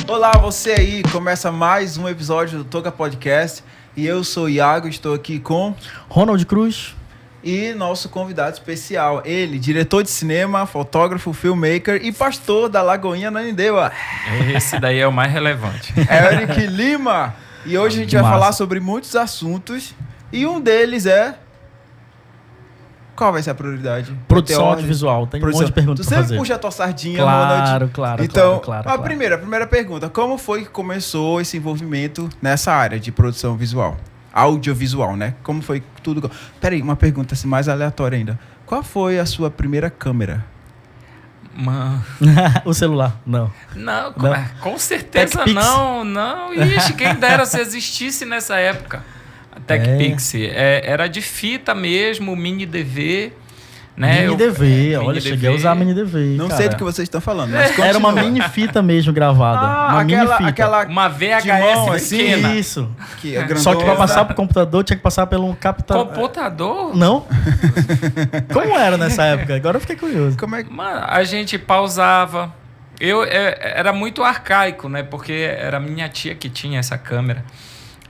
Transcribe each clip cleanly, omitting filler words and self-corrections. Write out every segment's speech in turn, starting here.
Olá, você aí, começa mais um episódio do Toca Podcast e eu sou o Iago, estou aqui com Ronald Cruz e nosso convidado especial, ele, diretor de cinema, fotógrafo, filmmaker e pastor da Lagoinha Nanindeua. Esse daí é o mais relevante. Eric Lima. E hoje a gente vai falar sobre muitos assuntos e um deles é... Qual vai ser a prioridade? Produção audiovisual. Tem um monte de perguntas pra fazer. Tu sempre puxa a tua sardinha, Claro. Então, claro. a primeira pergunta. Como foi que começou esse envolvimento nessa área de produção visual? Audiovisual, né? Como foi tudo... Peraí, uma pergunta assim, mais aleatória ainda. Qual foi a sua primeira câmera? O celular, não. Não, com certeza TechPix. não. Ixi, quem dera se existisse nessa época. A TechPix. Era de fita mesmo, mini DV. Né? Mini DV, olha, mini cheguei DV. a usar mini DV. Não cara. sei do que vocês estão falando, mas continua. Era uma mini fita mesmo gravada. Uma mini fita. aquela Uma de VHS mão, assim, pequena. Isso. que é grandona. Só que pra passar pro computador tinha que passar pelo captador. Computador? Não? Como era nessa época? Agora eu fiquei curioso. Como é que... Mano, a gente pausava. Era muito arcaico, né? Porque era minha tia que tinha essa câmera.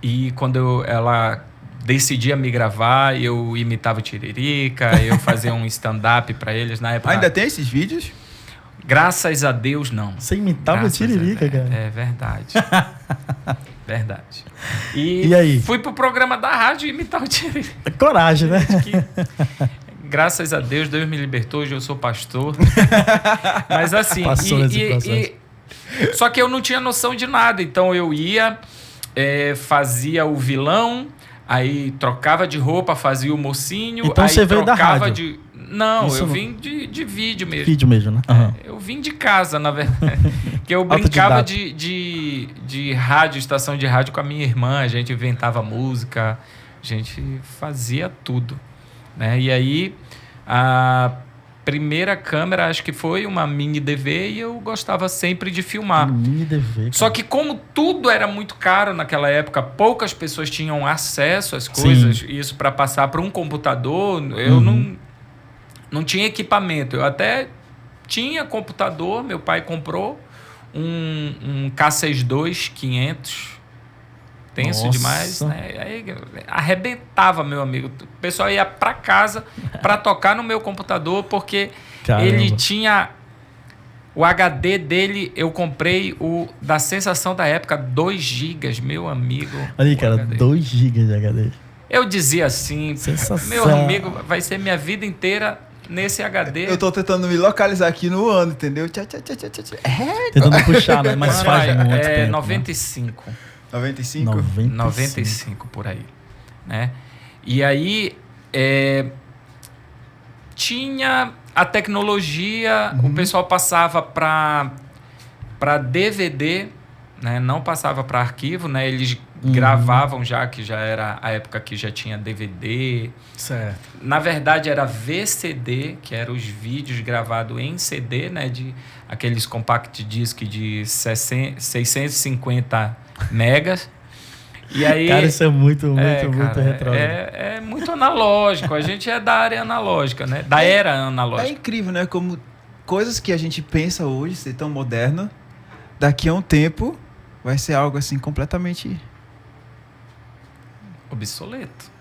E quando ela decidia me gravar, eu imitava o Tiririca, eu fazia um stand-up pra eles na época. Ainda tem esses vídeos? Graças a Deus, não. Você imitava o Graças Tiririca, cara. É verdade. Verdade. E aí? Fui pro programa da rádio imitar o Tiririca. Coragem, né? Graças a Deus me libertou, hoje eu sou pastor. Mas assim, Passou nesse processo. só que eu não tinha noção de nada, então eu ia, fazia o vilão, aí trocava de roupa, fazia o mocinho, Então aí você veio da trocava rádio? Não, Isso eu não. vim de vídeo mesmo. Vídeo mesmo, né? Uhum. Eu vim de casa, na verdade. Que eu brincava de rádio, estação de rádio com a minha irmã. A gente inventava música, a gente fazia tudo. Né? E aí, a primeira câmera, acho que foi uma mini DV e eu gostava sempre de filmar. Mini DV, cara. Só que como tudo era muito caro naquela época, poucas pessoas tinham acesso às coisas. Sim. Isso para passar para um computador, eu não tinha equipamento. Eu até tinha computador, meu pai comprou um K62 500, tenso Nossa. demais, né? Aí arrebentava, meu amigo. O pessoal ia para casa para tocar no meu computador, porque Caramba. ele tinha... O HD dele, eu comprei o da sensação da época, 2 GB, meu amigo. Olha aí, o cara, HD. 2 GB de HD. Eu dizia assim, Sensação. meu amigo, vai ser minha vida inteira nesse HD. Eu tô tentando me localizar aqui no ano, entendeu? Tentando puxar, né? Mas Mano, faz muito é tempo. 95. 95? 95 por aí, né? E aí tinha a tecnologia, o pessoal passava para DVD, né? Não passava para arquivo, né? Eles gravavam já, que já era a época que já tinha DVD. Certo. Na verdade era VCD, que eram os vídeos gravados em CD, né? De aqueles compact disc de 650 megas. E aí, Cara, isso é muito cara, retrógrado. é muito analógico. A gente é da área analógica, né? Da era É analógica. incrível, né? Como coisas que a gente pensa hoje ser tão moderna, daqui a um tempo vai ser algo assim completamente... Obsoleto.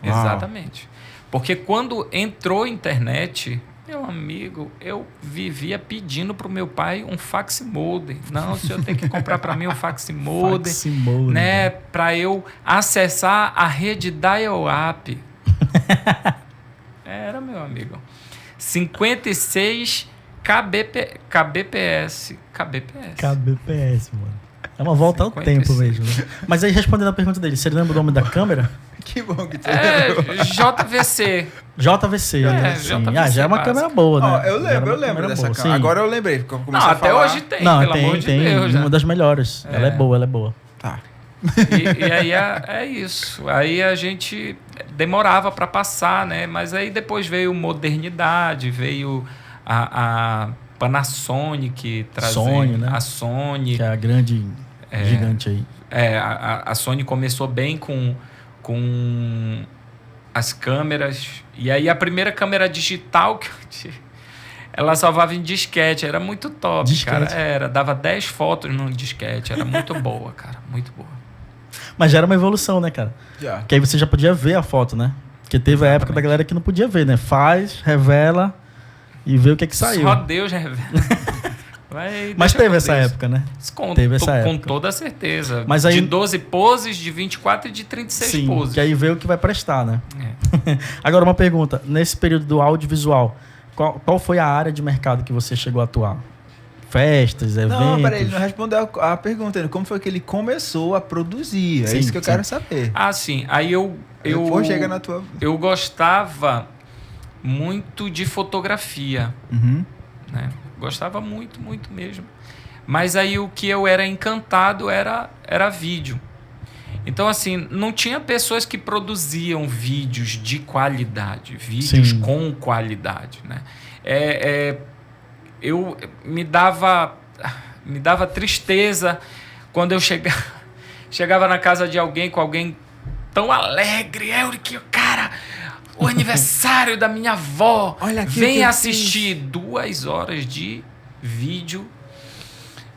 Uau. Exatamente. Porque quando entrou a internet, meu amigo, eu vivia pedindo pro meu pai um fax-modem. Não, o senhor tem que comprar para mim um fax-modem, Fax-modem, né? Para eu acessar a rede dial-up. Era, meu amigo. 56 KBPS. KBPS, mano. É uma volta ao 56. tempo mesmo, né? Mas aí, respondendo a pergunta dele, você lembra o nome da câmera? Que bom que tu lembrou. JVC. JVC, né? Sim. JVC já é uma básico. câmera boa, né? Ó, eu Já era uma lembro dessa boa, câmera. sim. Agora eu lembrei, porque eu comecei Não, a até falar... hoje tem, Não, pelo amor de tem. Deus. Uma das melhores. Ela é boa. Tá. E aí é isso. Aí a gente demorava para passar, né? Mas aí depois veio modernidade, veio a Panasonic trazendo... Sony, né? A Sony. Que é a grande gigante aí. A Sony começou bem com as câmeras. E aí a primeira câmera digital que eu tive, ela salvava em disquete. Era muito top, Disquete. cara. Dava 10 fotos no disquete. Era muito boa, cara. Muito boa. Mas já era uma evolução, né, cara? Já. Porque aí você já podia ver a foto, né? Porque teve a época da galera que não podia ver, né? Faz, revela e vê o que saiu. Só Deus revela. Mas teve essa época, né? Teve essa com época. toda certeza. Mas aí- de 12 poses, de 24 e de 36 Sim, poses. que aí vê o que vai prestar, né? É. Agora, uma pergunta. Nesse período do audiovisual, qual foi a área de mercado que você chegou a atuar? Festas, eventos? Não, peraí, ele não respondeu a pergunta ainda. Como foi que ele começou a produzir? É Sim, isso que eu sim. quero saber. Ah, sim. Aí Depois chega na tua... eu gostava muito de fotografia, Uhum. né? Gostava muito, muito mesmo. Mas aí o que eu era encantado era vídeo. Então, assim, não tinha pessoas que produziam vídeos de qualidade, vídeos Sim. com qualidade, né? Eu me dava tristeza quando eu chegava na casa de alguém com alguém tão alegre, cara, o aniversário da minha avó, Olha aqui o que vem eu assistir 2 horas de vídeo,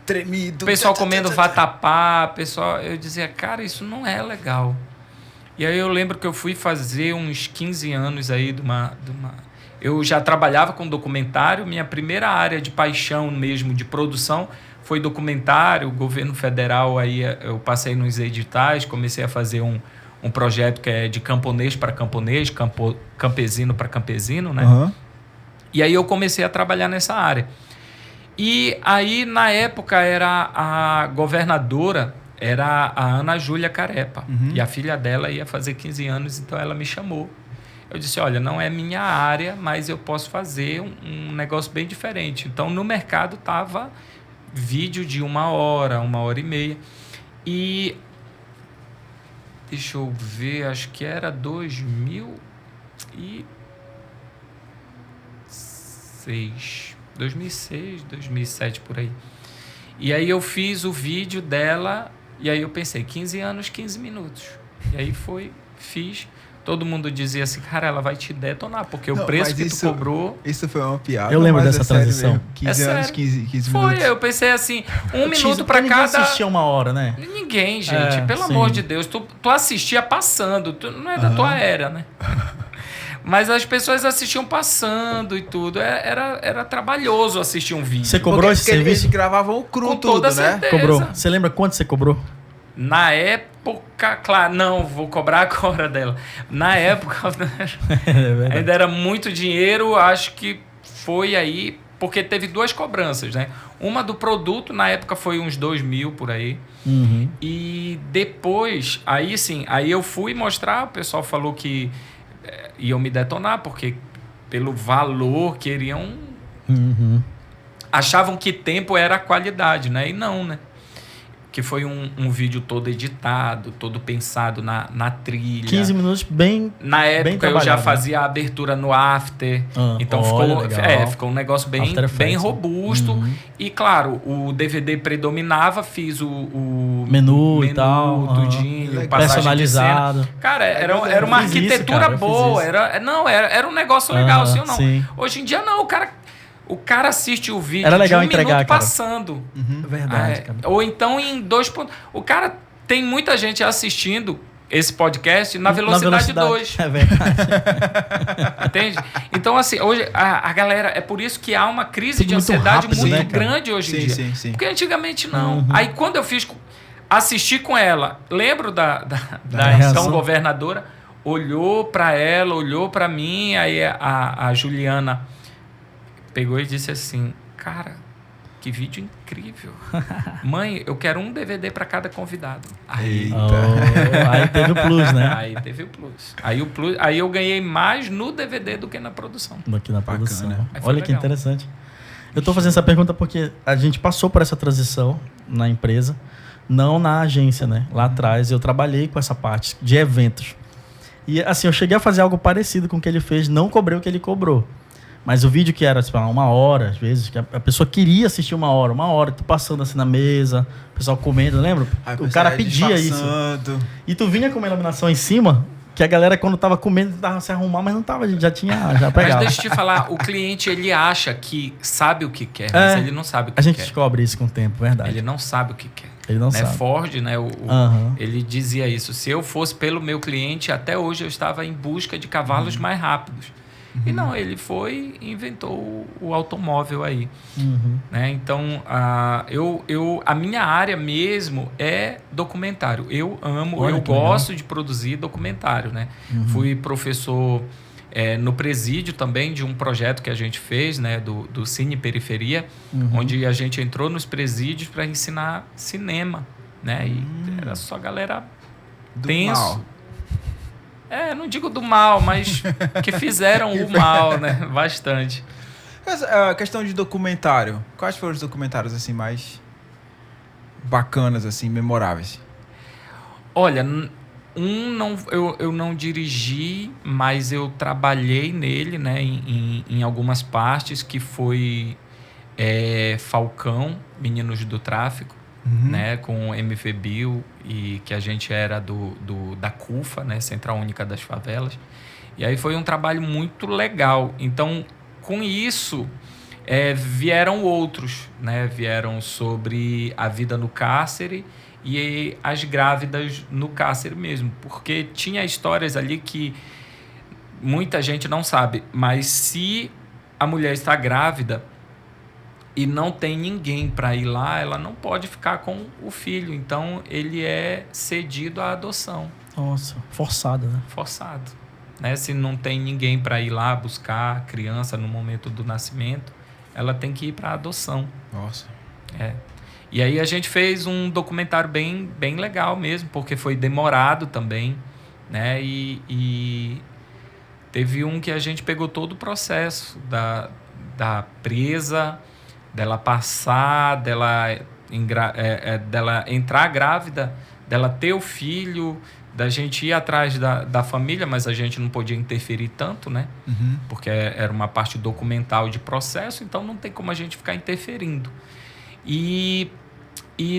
Tremido. o pessoal comendo vatapá, eu dizia, cara, isso não é legal. E aí eu lembro que eu fui fazer uns 15 anos aí eu já trabalhava com documentário, minha primeira área de paixão mesmo, de produção, foi documentário, governo federal, aí eu passei nos editais, comecei a fazer um projeto que é de camponês para camponês, campesino para campesino, né? Uhum. E aí eu comecei a trabalhar nessa área. E aí, na época, era a governadora, era a Ana Júlia Carepa. Uhum. E a filha dela ia fazer 15 anos, então ela me chamou. Eu disse, olha, não é minha área, mas eu posso fazer um negócio bem diferente. Então, no mercado estava vídeo de 1 hora, 1h30. E, deixa eu ver, acho que era 2006, 2007, por aí. E aí eu fiz o vídeo dela, e aí eu pensei, 15 anos, 15 minutos. E aí fiz. Todo mundo dizia assim, cara, ela vai te detonar, porque o preço que tu cobrou... Isso foi uma piada. Eu lembro mas dessa é sério transição. mesmo. 15 anos, sério. 15 Foi, minutos. eu pensei assim, minuto pra Ninguém cada... assistia 1 hora, né? Ninguém, gente, pelo sim. amor de Deus. Tu assistia passando, não é da tua era, né? Mas as pessoas assistiam passando e tudo. Era trabalhoso assistir um vídeo. Você cobrou esse Porque eles serviço? gravavam o cru Com tudo, toda né? certeza. Cobrou. Você lembra quanto você cobrou? Na época, claro, não, vou cobrar agora dela. Na época, ainda era muito dinheiro, acho que foi aí, porque teve 2 cobranças, né? Uma do produto, na época foi uns 2.000 por aí. Uhum. E depois, aí sim, aí eu fui mostrar, o pessoal falou que iam me detonar, porque pelo valor queriam... Uhum. Achavam que tempo era a qualidade, né? E não, né? Que foi um vídeo todo editado, todo pensado na trilha. 15 minutos bem... Na época bem eu já trabalhado, fazia a abertura no After. Então olha, legal. ficou um negócio bem After Effects, bem né? robusto. Uhum. E claro, o DVD predominava, fiz o menu e tal, tudinho, Legal. passagem Personalizado. de cena. Cara, era uma Eu fiz isso, arquitetura cara, eu fiz boa. isso. Era um negócio legal, assim ou não. Sim. Hoje em dia não, o cara assiste o vídeo Era legal de 1 entregar, minuto cara. passando. Verdade, cara. Ou então em 2 pontos. O cara tem muita gente assistindo esse podcast na velocidade 2. É verdade. Entende? Então, assim, hoje a galera. É por isso que há uma crise Tudo de muito ansiedade rápido, muito né, cara? grande hoje em Sim, dia. sim, sim. Porque antigamente não. Uhum. Aí quando eu assisti com ela, lembro da reação. então governadora, olhou para ela, olhou para mim, aí a Juliana pegou e disse assim, cara, que vídeo incrível. Mãe, eu quero um DVD para cada convidado. Aí, Aí teve o plus, né? aí teve o plus. Aí eu ganhei mais no DVD do que na produção. Aqui na produção. Aí foi Olha que legal. interessante. Eu tô fazendo essa pergunta porque a gente passou por essa transição na empresa, não na agência, né? Lá atrás eu trabalhei com essa parte de eventos. E assim, eu cheguei a fazer algo parecido com o que ele fez, não cobrei o que ele cobrou. Mas o vídeo que era, tipo, 1 hora, às vezes, que a pessoa queria assistir 1 hora, tu passando assim na mesa, o pessoal comendo, lembra? Aí O cara ia pedia isso. disfarçando. E tu vinha com uma iluminação em cima, Que a galera, quando tava comendo, tava se arrumar, mas não tava, a gente já Mas pegava. deixa eu te falar, o cliente, ele acha que sabe o que quer, mas ele não sabe o que quer. A gente descobre isso com o tempo, verdade. Ele não sabe o que quer. Ele não né? sabe. Ford, né? Ele dizia isso. Se eu fosse pelo meu cliente, até hoje eu estava em busca de cavalos mais rápidos. E não, ele foi e inventou o automóvel aí. Né? Então, a minha área mesmo é documentário. Eu amo, eu gosto de produzir documentário. Né? Fui professor no presídio também de um projeto que a gente fez, né? do Cine Periferia, onde a gente entrou nos presídios para ensinar cinema. Né? E era só galera tenso. Não digo do mal, mas que fizeram o mal, né? Bastante. A questão de documentário. Quais foram os documentários assim mais bacanas, assim, memoráveis? Olha, eu não dirigi, mas eu trabalhei nele, né? Em algumas partes, que foi Falcão, Meninos do Tráfico. Né, com o MV Bill, e que a gente era da CUFA, né, Central Única das Favelas. E aí foi um trabalho muito legal. Então, com isso, vieram outros, né, vieram sobre a vida no cárcere e as grávidas no cárcere mesmo. Porque tinha histórias ali que muita gente não sabe, mas se a mulher está grávida e não tem ninguém para ir lá, ela não pode ficar com o filho. Então, ele é cedido à adoção. Nossa, forçado, né? Forçado. Né? Se não tem ninguém para ir lá buscar a criança no momento do nascimento, ela tem que ir para a adoção. Nossa. E aí a gente fez um documentário bem, bem legal mesmo, porque foi demorado também. Né? E teve um que a gente pegou todo o processo da presa, dela passar, dela entrar grávida, dela ter o filho, da gente ir atrás da família, mas a gente não podia interferir tanto, né? Porque era uma parte documental de processo, então não tem como a gente ficar interferindo. E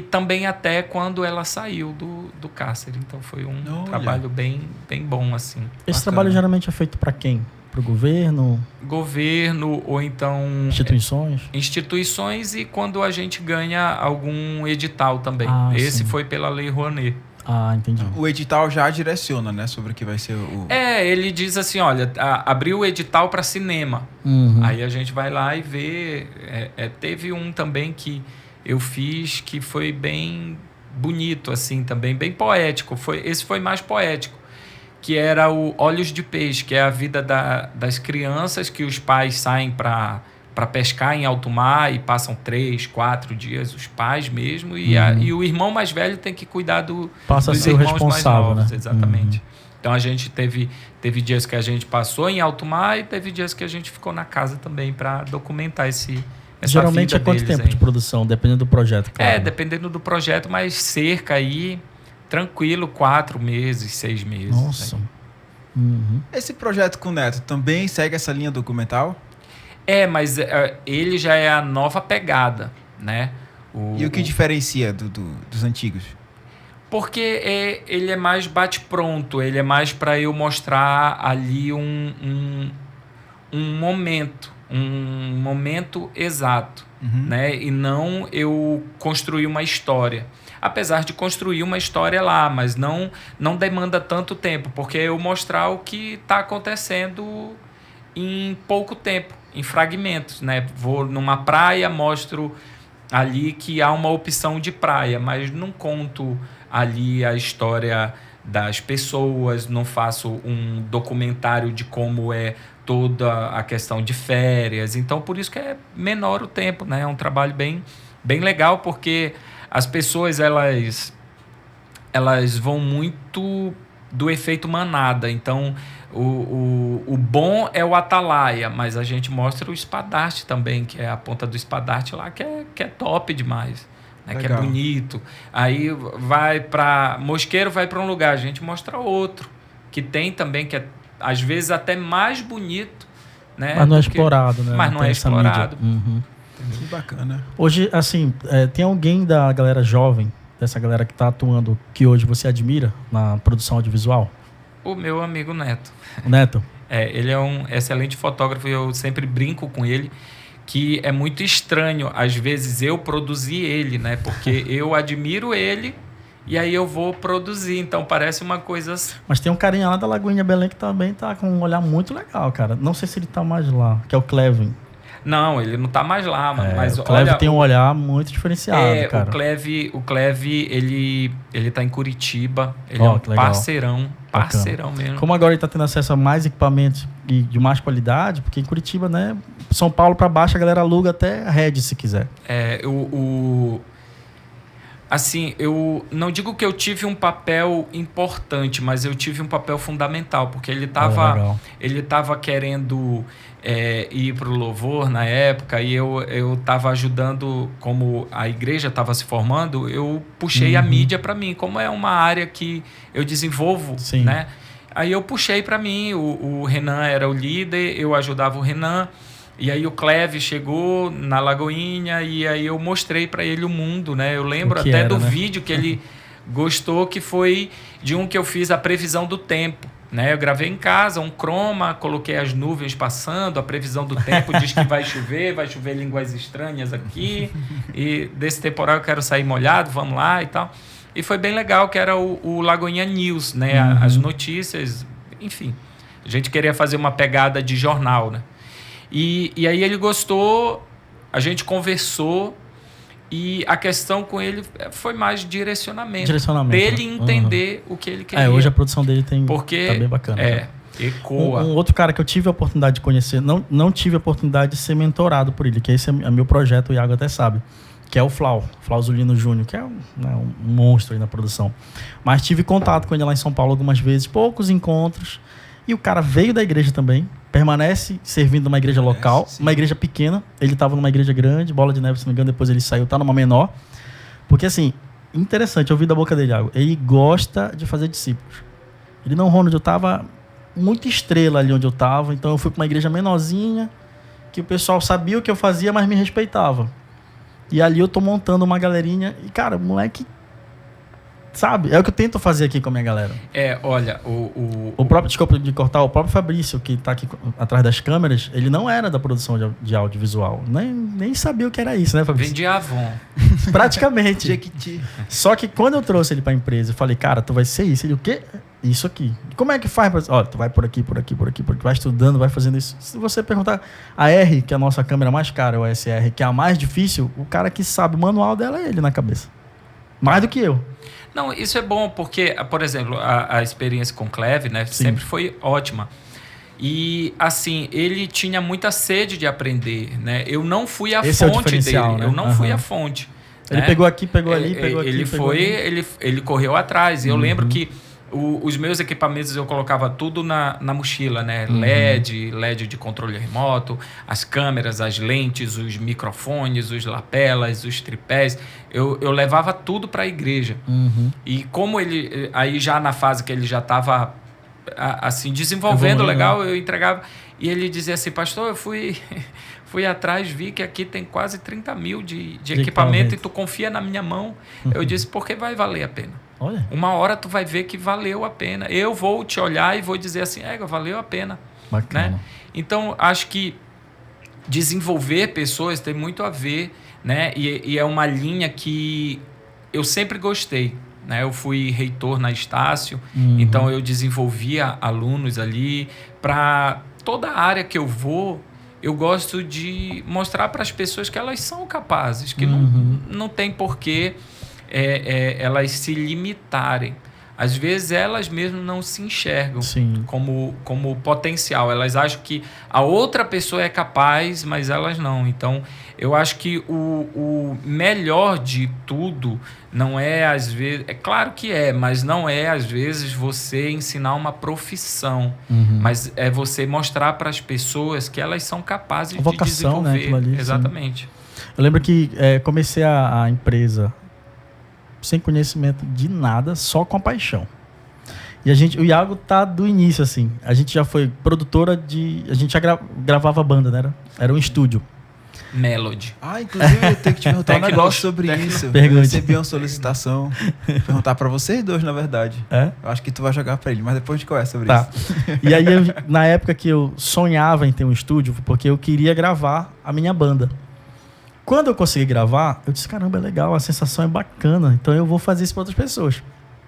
também até quando ela saiu do cárcere. Então foi um trabalho bem, bem bom, assim. Esse trabalho geralmente é feito para quem? Para o governo? Governo, ou então... Instituições? Instituições, e quando a gente ganha algum edital também. Esse foi pela Lei Rouanet. Entendi. O edital já direciona, né? Sobre o que vai ser o... Ele diz assim, olha, abriu o edital para cinema. Aí a gente vai lá e vê. Teve um também que eu fiz que foi bem bonito, assim, também, bem poético. Esse foi mais poético, que era o Olhos de Peixe, que é a vida das crianças que os pais saem para pescar em alto mar e passam 3, 4 dias, os pais mesmo, e o irmão mais velho tem que cuidar dos irmãos mais novos. Né? Exatamente. Então a gente teve dias que a gente passou em alto mar e teve dias que a gente ficou na casa também para documentar essa Geralmente vida é quanto tempo aí de produção, dependendo do projeto? Claro. Dependendo do projeto, mas cerca aí... Tranquilo, 4 meses, 6 meses. Nossa. Esse projeto com o Neto também segue essa linha documental? Mas ele já é a nova pegada, né? E o que diferencia dos antigos? Porque ele é mais bate-pronto, ele é mais para eu mostrar ali um momento exato, né? E não eu construir uma história. Apesar de construir uma história lá, mas não demanda tanto tempo, porque eu mostrar o que está acontecendo em pouco tempo, em fragmentos, né? Vou numa praia, mostro ali que há uma opção de praia, mas não conto ali a história das pessoas, não faço um documentário de como é toda a questão de férias. Então, por isso que é menor o tempo, né? É um trabalho bem, bem legal, porque as pessoas, elas vão muito do efeito manada. Então, o bom é o Atalaia, mas a gente mostra o espadarte também, que é a ponta do espadarte lá, que é top demais, né? Que é bonito. Aí vai para Mosqueiro, vai para um lugar, a gente mostra outro, que tem também, que é às vezes até mais bonito, né? Mas não é explorado, né? Mas não é explorado. Que bacana. Hoje, assim, tem alguém da galera jovem, dessa galera que está atuando, que hoje você admira na produção audiovisual? O meu amigo Neto. O Neto? Ele é um excelente fotógrafo e eu sempre brinco com ele que é muito estranho, às vezes, eu produzir ele, né? Porque eu admiro ele e aí eu vou produzir. Então, parece uma coisa... Mas tem um carinha lá da Lagoinha Belém que também tá com um olhar muito legal, cara. Não sei se ele tá mais lá, que é o Clevin. Não, ele não tá mais lá, mano. Mas o Cleve olha, tem um olhar muito diferenciado, cara. O Cleve, ele tá em Curitiba. Ele é um parceirão mesmo. Como agora ele tá tendo acesso a mais equipamentos e de mais qualidade, porque em Curitiba, né, São Paulo pra baixo a galera aluga até a Red, se quiser. Assim, eu não digo que eu tive um papel importante, mas eu tive um papel fundamental, porque ele tava querendo ir pro louvor na época e eu tava ajudando, como a igreja estava se formando, eu puxei a mídia para mim, como é uma área que eu desenvolvo, né? Aí eu puxei para mim, o Renan era o líder, eu ajudava o Renan. E aí o Cleve chegou na Lagoinha e aí eu mostrei para ele o mundo, né? Eu lembro até do vídeo que ele gostou, que foi de um que eu fiz a previsão do tempo, né? Eu gravei em casa, um croma, coloquei as nuvens passando, a previsão do tempo diz que vai chover línguas estranhas aqui, e desse temporal eu quero sair molhado, vamos lá e tal. E foi bem legal, que era o Lagoinha News, né? As notícias, enfim. A gente queria fazer uma pegada de jornal, né? E aí ele gostou, a gente conversou e a questão com ele foi mais direcionamento dele entender o que ele queria. Hoje a produção dele tá bem bacana. Ecoa. Um outro cara que eu tive a oportunidade de conhecer, não tive a oportunidade de ser mentorado por ele, que esse é meu projeto, o Iago até sabe, que é o Flauzulino Júnior, que é um monstro aí na produção. Mas tive contato com ele lá em São Paulo algumas vezes, poucos encontros, e o cara veio da igreja também, permanece servindo numa igreja local, uma igreja pequena. Ele estava numa igreja grande, Bola de Neve, se não me engano, depois ele saiu, tá numa menor. Porque, assim, interessante, eu ouvi da boca dele algo. Ele gosta de fazer discípulos. Ele não, Ronald, eu estava muito estrela ali onde eu estava, então eu fui para uma igreja menorzinha, que o pessoal sabia o que eu fazia, mas me respeitava. E ali eu tô montando uma galerinha, e, cara, moleque, sabe? É o que eu tento fazer aqui com a minha galera. Olha, o próprio, desculpa de cortar, o próprio Fabrício, que tá aqui atrás das câmeras, ele não era da produção de audiovisual. Nem sabia o que era isso, né, Fabrício? Vendia Avon. Praticamente. Só que quando eu trouxe ele pra empresa, eu falei, cara, tu vai ser isso. Ele, o quê? Isso aqui. Como é que faz? Olha, tu vai por aqui, vai estudando, vai fazendo isso. Se você perguntar a R, que é a nossa câmera mais cara, o SR, que é a mais difícil, o cara que sabe o manual dela é ele na cabeça. Mais do que eu. Não, isso é bom, porque, por exemplo, a experiência com o Cleve, né, sempre foi ótima. E, assim, ele tinha muita sede de aprender, né? Eu não fui a fonte dele. Né? Eu não fui a fonte. Ele pegou aqui, pegou ali, pegou aqui. Ele correu atrás. Eu lembro que os meus equipamentos eu colocava tudo na mochila, né? LED de controle remoto, as câmeras, as lentes, os microfones, os lapelas, os tripés. Eu levava tudo para a igreja. E como ele, aí já na fase que ele já estava assim, desenvolvendo legal, eu entregava. E ele dizia assim, pastor, eu fui atrás, vi que aqui tem quase 30 mil de equipamento e tu confia na minha mão. Eu disse, porque vai valer a pena. Olha. Uma hora tu vai ver que valeu a pena. Eu vou te olhar e vou dizer assim, valeu a pena. Bacana. Né? Então, acho que desenvolver pessoas tem muito a ver, né? E é uma linha que eu sempre gostei. Né? Eu fui reitor na Estácio, então eu desenvolvia alunos ali. Para toda a área que eu vou, eu gosto de mostrar para as pessoas que elas são capazes, que não tem porquê elas se limitarem. Às vezes elas mesmas não se enxergam como potencial. Elas acham que a outra pessoa é capaz, mas elas não. Então, eu acho que o melhor de tudo não é, às vezes... É claro que mas não é, às vezes, você ensinar uma profissão. Mas é você mostrar para as pessoas que elas são capazes de desenvolver. Né, ali, exatamente. Eu lembro que comecei a empresa sem conhecimento de nada, só com a paixão. E o Iago tá do início, assim. A gente já foi produtora a gente já gravava banda, né? Era um estúdio. Melody. Inclusive eu tenho que te perguntar um negócio sobre isso. Pergunte. Eu recebi uma solicitação. Perguntar pra vocês dois, na verdade. É? Eu acho que tu vai jogar pra ele, mas depois a gente conversa sobre Tá. isso. E aí, na época que eu sonhava em ter um estúdio, porque eu queria gravar a minha banda. Quando eu consegui gravar, eu disse, caramba, é legal, a sensação é bacana, então eu vou fazer isso para outras pessoas.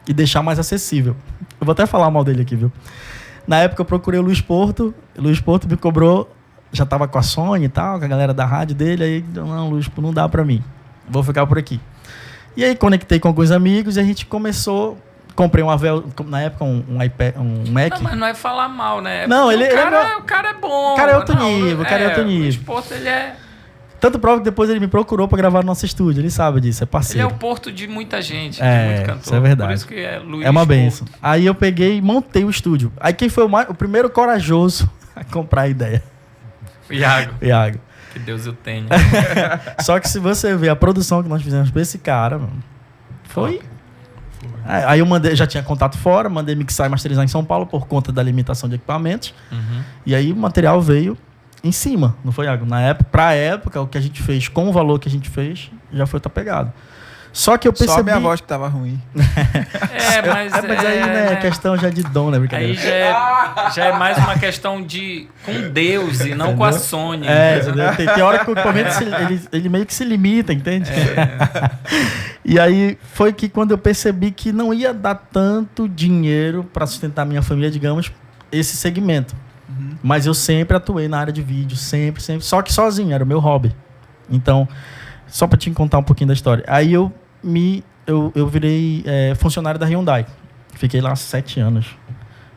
E deixar mais acessível. Eu vou até falar mal dele aqui, viu? Na época eu procurei o Luiz Porto me cobrou, já tava com a Sony e tal, com a galera da rádio dele, aí, não, Luiz, não dá para mim, vou ficar por aqui. E aí conectei com alguns amigos e a gente começou... Comprei um Avel, na época, um iPad, um Mac. Não, mas não é falar mal, né? Não, o cara é bom. O cara é outro nível, o cara é outro nível. O Esporto, ele é... Tanto prova que depois ele me procurou pra gravar no nosso estúdio. Ele sabe disso, é Ele parceiro. é o porto de muita gente, de É, muito cantor. isso é verdade. Por isso que é Luiz É uma Porto. benção. Aí eu peguei e montei o estúdio. Aí quem foi o primeiro corajoso a comprar a ideia? Iago. Iago. Que Deus o tenha. Só que se você ver a produção que nós fizemos pra esse cara, mano, foi... Aí eu mandei, já tinha contato fora, mandei mixar e masterizar em São Paulo por conta da limitação de equipamentos. Uhum. E aí o material veio em cima, não foi, Iago? Pra época, o que a gente fez, com o valor que a gente fez, já foi outra pegada. Só que eu percebi... Só a minha voz que tava ruim. Mas aí, né, é questão já de dom, né? Aí já é mais uma questão de com Deus e não com a Sony. Entendeu? Tem hora que o equipamento ele meio que se limita, entende? E aí foi que quando eu percebi que não ia dar tanto dinheiro para sustentar minha família, digamos, esse segmento. Uhum. Mas eu sempre atuei na área de vídeo, sempre. Só que sozinho, era o meu hobby. Então, só para te contar um pouquinho da história. Aí eu virei funcionário da Hyundai. Fiquei lá 7 anos.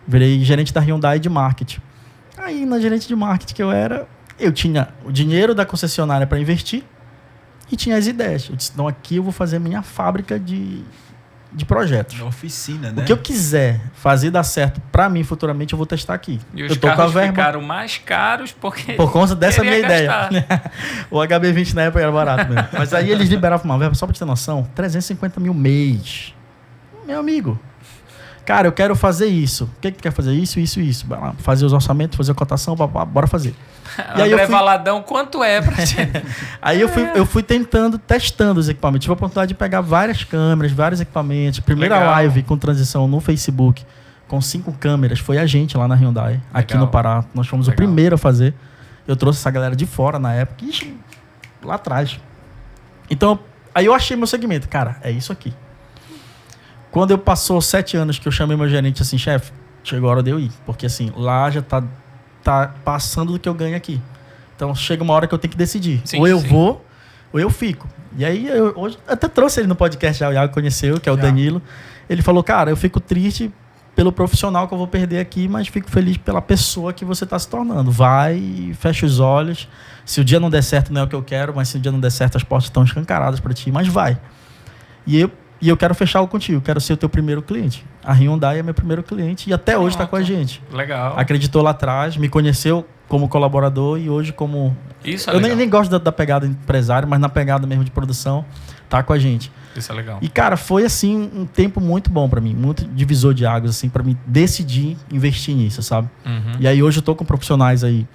Virei gerente da Hyundai de marketing. Aí, na gerente de marketing que eu tinha o dinheiro da concessionária para investir e tinha as ideias. Eu disse, não, aqui eu vou fazer minha fábrica de projetos. Na oficina, né? O que eu quiser fazer dar certo para mim futuramente, eu vou testar aqui. E eu os tô com a carros verba ficaram mais caros porque por conta dessa minha gastar. ideia. O HB20 na época era barato mesmo. Mas aí eles liberavam uma verba, só pra ter noção, 350 mil mês. Meu amigo. Cara, eu quero fazer isso. O que tu quer fazer? Isso. Vai lá, fazer os orçamentos, fazer a cotação, bora fazer. E aí André Valadão, quanto é pra ti? Aí eu fui testando os equipamentos. Tive a oportunidade de pegar várias câmeras, vários equipamentos. Primeira Legal. live com transição no Facebook, com 5 câmeras, foi a gente lá na Hyundai, aqui no Pará. Nós fomos o primeiro a fazer. Eu trouxe essa galera de fora na época, lá atrás. Então, aí eu achei meu segmento. Cara, é isso aqui. Quando eu passou 7 anos que eu chamei meu gerente assim, chefe, chegou a hora de eu ir. Porque assim, lá já tá passando do que eu ganho aqui. Então chega uma hora que eu tenho que decidir. Sim, ou eu vou, ou eu fico. E aí, hoje até trouxe ele no podcast, já o Iago conheceu, que é o Danilo. Ele falou, cara, eu fico triste pelo profissional que eu vou perder aqui, mas fico feliz pela pessoa que você está se tornando. Vai, fecha os olhos. Se o dia não der certo, não é o que eu quero, mas se o dia não der certo, as portas estão escancaradas para ti, mas vai. E eu quero fechar contigo, quero ser o teu primeiro cliente. A Hyundai é meu primeiro cliente e até hoje está com a gente. Legal. Acreditou lá atrás, me conheceu como colaborador e hoje como... Isso é eu legal. nem gosto da pegada empresário, mas na pegada mesmo de produção, tá com a gente. Isso é legal. E, cara, foi assim um tempo muito bom para mim, muito divisor de águas, assim, para mim decidir investir nisso, sabe? Uhum. E aí hoje eu tô com profissionais aí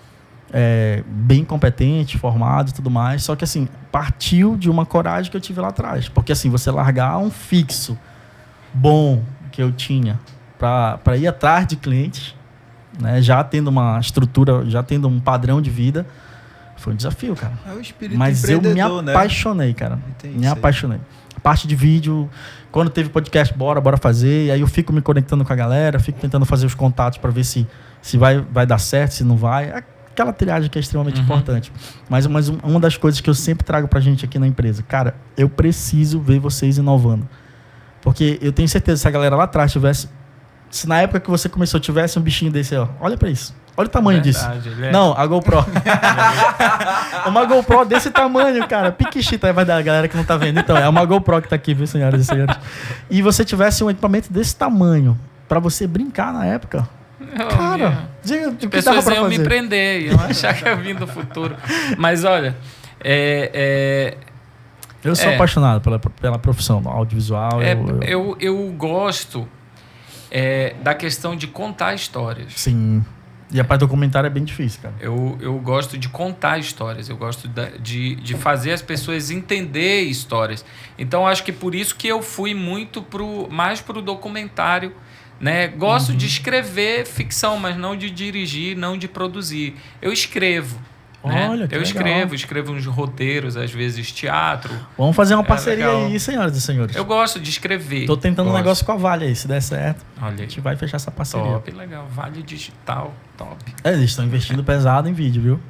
bem competentes, formados e tudo mais, só que assim, partiu de uma coragem que eu tive lá atrás. Porque assim, você largar um fixo bom que eu tinha para ir atrás de clientes, né, já tendo uma estrutura, já tendo um padrão de vida, foi um desafio, cara. É o espírito Mas eu me empreendedor, apaixonei, né? cara. Me apaixonei. Parte de vídeo, quando teve podcast, bora fazer. E aí eu fico me conectando com a galera, fico tentando fazer os contatos para ver se vai dar certo, se não vai. Aquela triagem que é extremamente importante. Mas uma das coisas que eu sempre trago pra gente aqui na empresa, cara, eu preciso ver vocês inovando. Porque eu tenho certeza, se a galera lá atrás tivesse... Se na época que você começou tivesse um bichinho desse, ó, olha pra isso. Olha o tamanho disso. Não, a GoPro. Uma GoPro desse tamanho, cara. Piquichita, vai dar a galera que não tá vendo. Então, é uma GoPro que tá aqui, viu, senhoras e senhores? E você tivesse um equipamento desse tamanho pra você brincar na época... Cara, o que dava pra fazer? Eu me prender, iam achar que eu vim do futuro. Mas olha, eu sou apaixonado pela profissão do audiovisual. Eu gosto da questão de contar histórias. Sim. E a parte do documentário é bem difícil, cara. Eu gosto de contar histórias, eu gosto de fazer as pessoas entender histórias. Então, acho que por isso que eu fui muito mais pro documentário, né? Gosto de escrever ficção, mas não de dirigir, não de produzir. Eu escrevo. Né? Olha, que eu legal. escrevo uns roteiros, às vezes teatro. Vamos fazer uma parceria legal. aí, senhoras e senhores. Eu gosto de escrever. Tô tentando um Gosto. negócio com a Vale aí, se der certo. Olha A aí. gente vai fechar essa parceria. Top, legal. Vale Digital, top. Eles estão investindo pesado em vídeo, viu?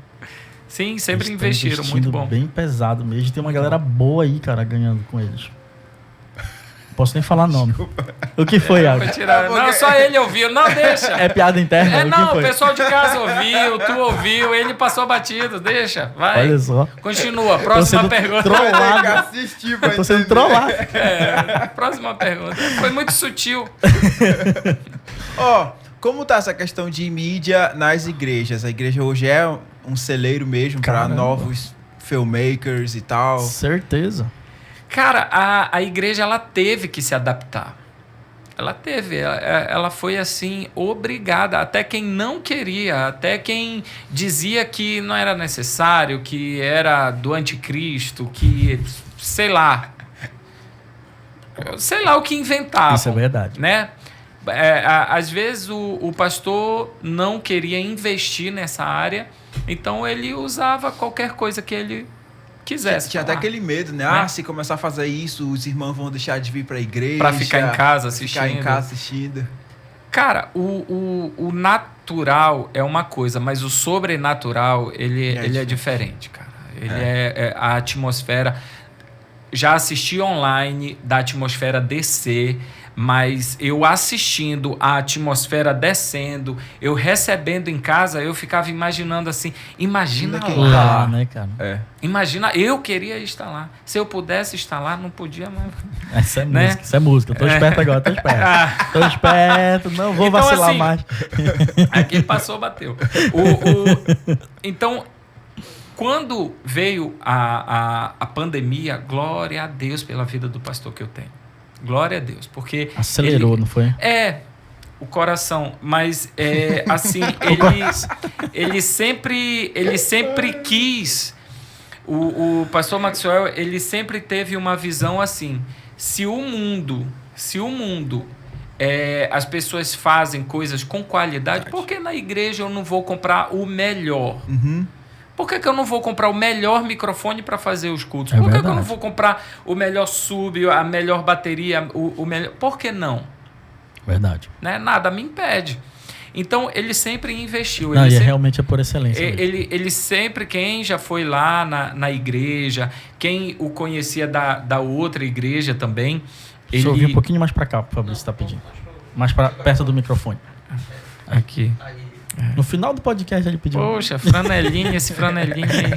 Sim, sempre Eles estão investiram, muito investindo bom. bem pesado mesmo. Tem uma galera boa aí, cara, ganhando com eles. Não posso nem falar nome. O que foi, Iago? Vou tirar. Não, só ele ouviu. Não, deixa. É piada interna? É, O que não, o foi? pessoal de casa ouviu, tu ouviu, ele passou batido, deixa, vai. Olha só. Continua, Tô próxima sendo pergunta. trollado. assistir pra Eu tô sendo entender. trollado. Próxima pergunta. Foi muito sutil. Ó, como tá essa questão de mídia nas igrejas? A igreja hoje é um celeiro mesmo para Caramba. novos filmmakers e tal. Certeza. Cara, a igreja, ela teve que se adaptar. Ela foi assim, obrigada. Até quem não queria, até quem dizia que não era necessário, que era do anticristo, que sei lá o que inventavam. Isso é verdade. Né? Às vezes o pastor não queria investir nessa área, então ele usava qualquer coisa que ele quisesse. Tinha até falar. aquele medo, né? Né? Se começar a fazer isso, os irmãos vão deixar de vir pra igreja. Pra ficar em casa assistindo. Ficar em casa assistindo. Cara, o natural é uma coisa, mas o sobrenatural, ele é diferente, cara. A atmosfera... Já assisti online da atmosfera descer, mas eu assistindo a atmosfera descendo, eu recebendo em casa, eu ficava imaginando assim, imagina Quem lá. Lá, né, cara? É. Imagina, eu queria estar lá. Se eu pudesse estar lá, não podia mais. Essa é Né? música, isso é música. Tô esperto agora, tô esperto. Tô esperto, não vou Então, vacilar assim, mais. Aqui passou, bateu. Então, quando veio a pandemia, glória a Deus pela vida do pastor que eu tenho. Glória a Deus, porque... Acelerou, não foi? O coração, mas assim, ele sempre quis, o pastor Maxwell, ele sempre teve uma visão assim, se o mundo as pessoas fazem coisas com qualidade, por que na igreja eu não vou comprar o melhor? Uhum. Por que eu não vou comprar o melhor microfone para fazer os cultos? É Por que eu verdade. não vou comprar o melhor sub, a melhor bateria, o melhor... Por que não? Verdade. Né? Nada me impede. Então, ele sempre investiu. Não, Ele e sempre, realmente é por excelência. mesmo. ele sempre, quem já foi lá na igreja, quem o conhecia da outra igreja também, Deixa eu ouvir um pouquinho mais pra cá, o Fabrício tá pedindo. Mais pra, perto do microfone. Aqui. No final do podcast ele pediu. Poxa, franelinha, esse franelinha aí.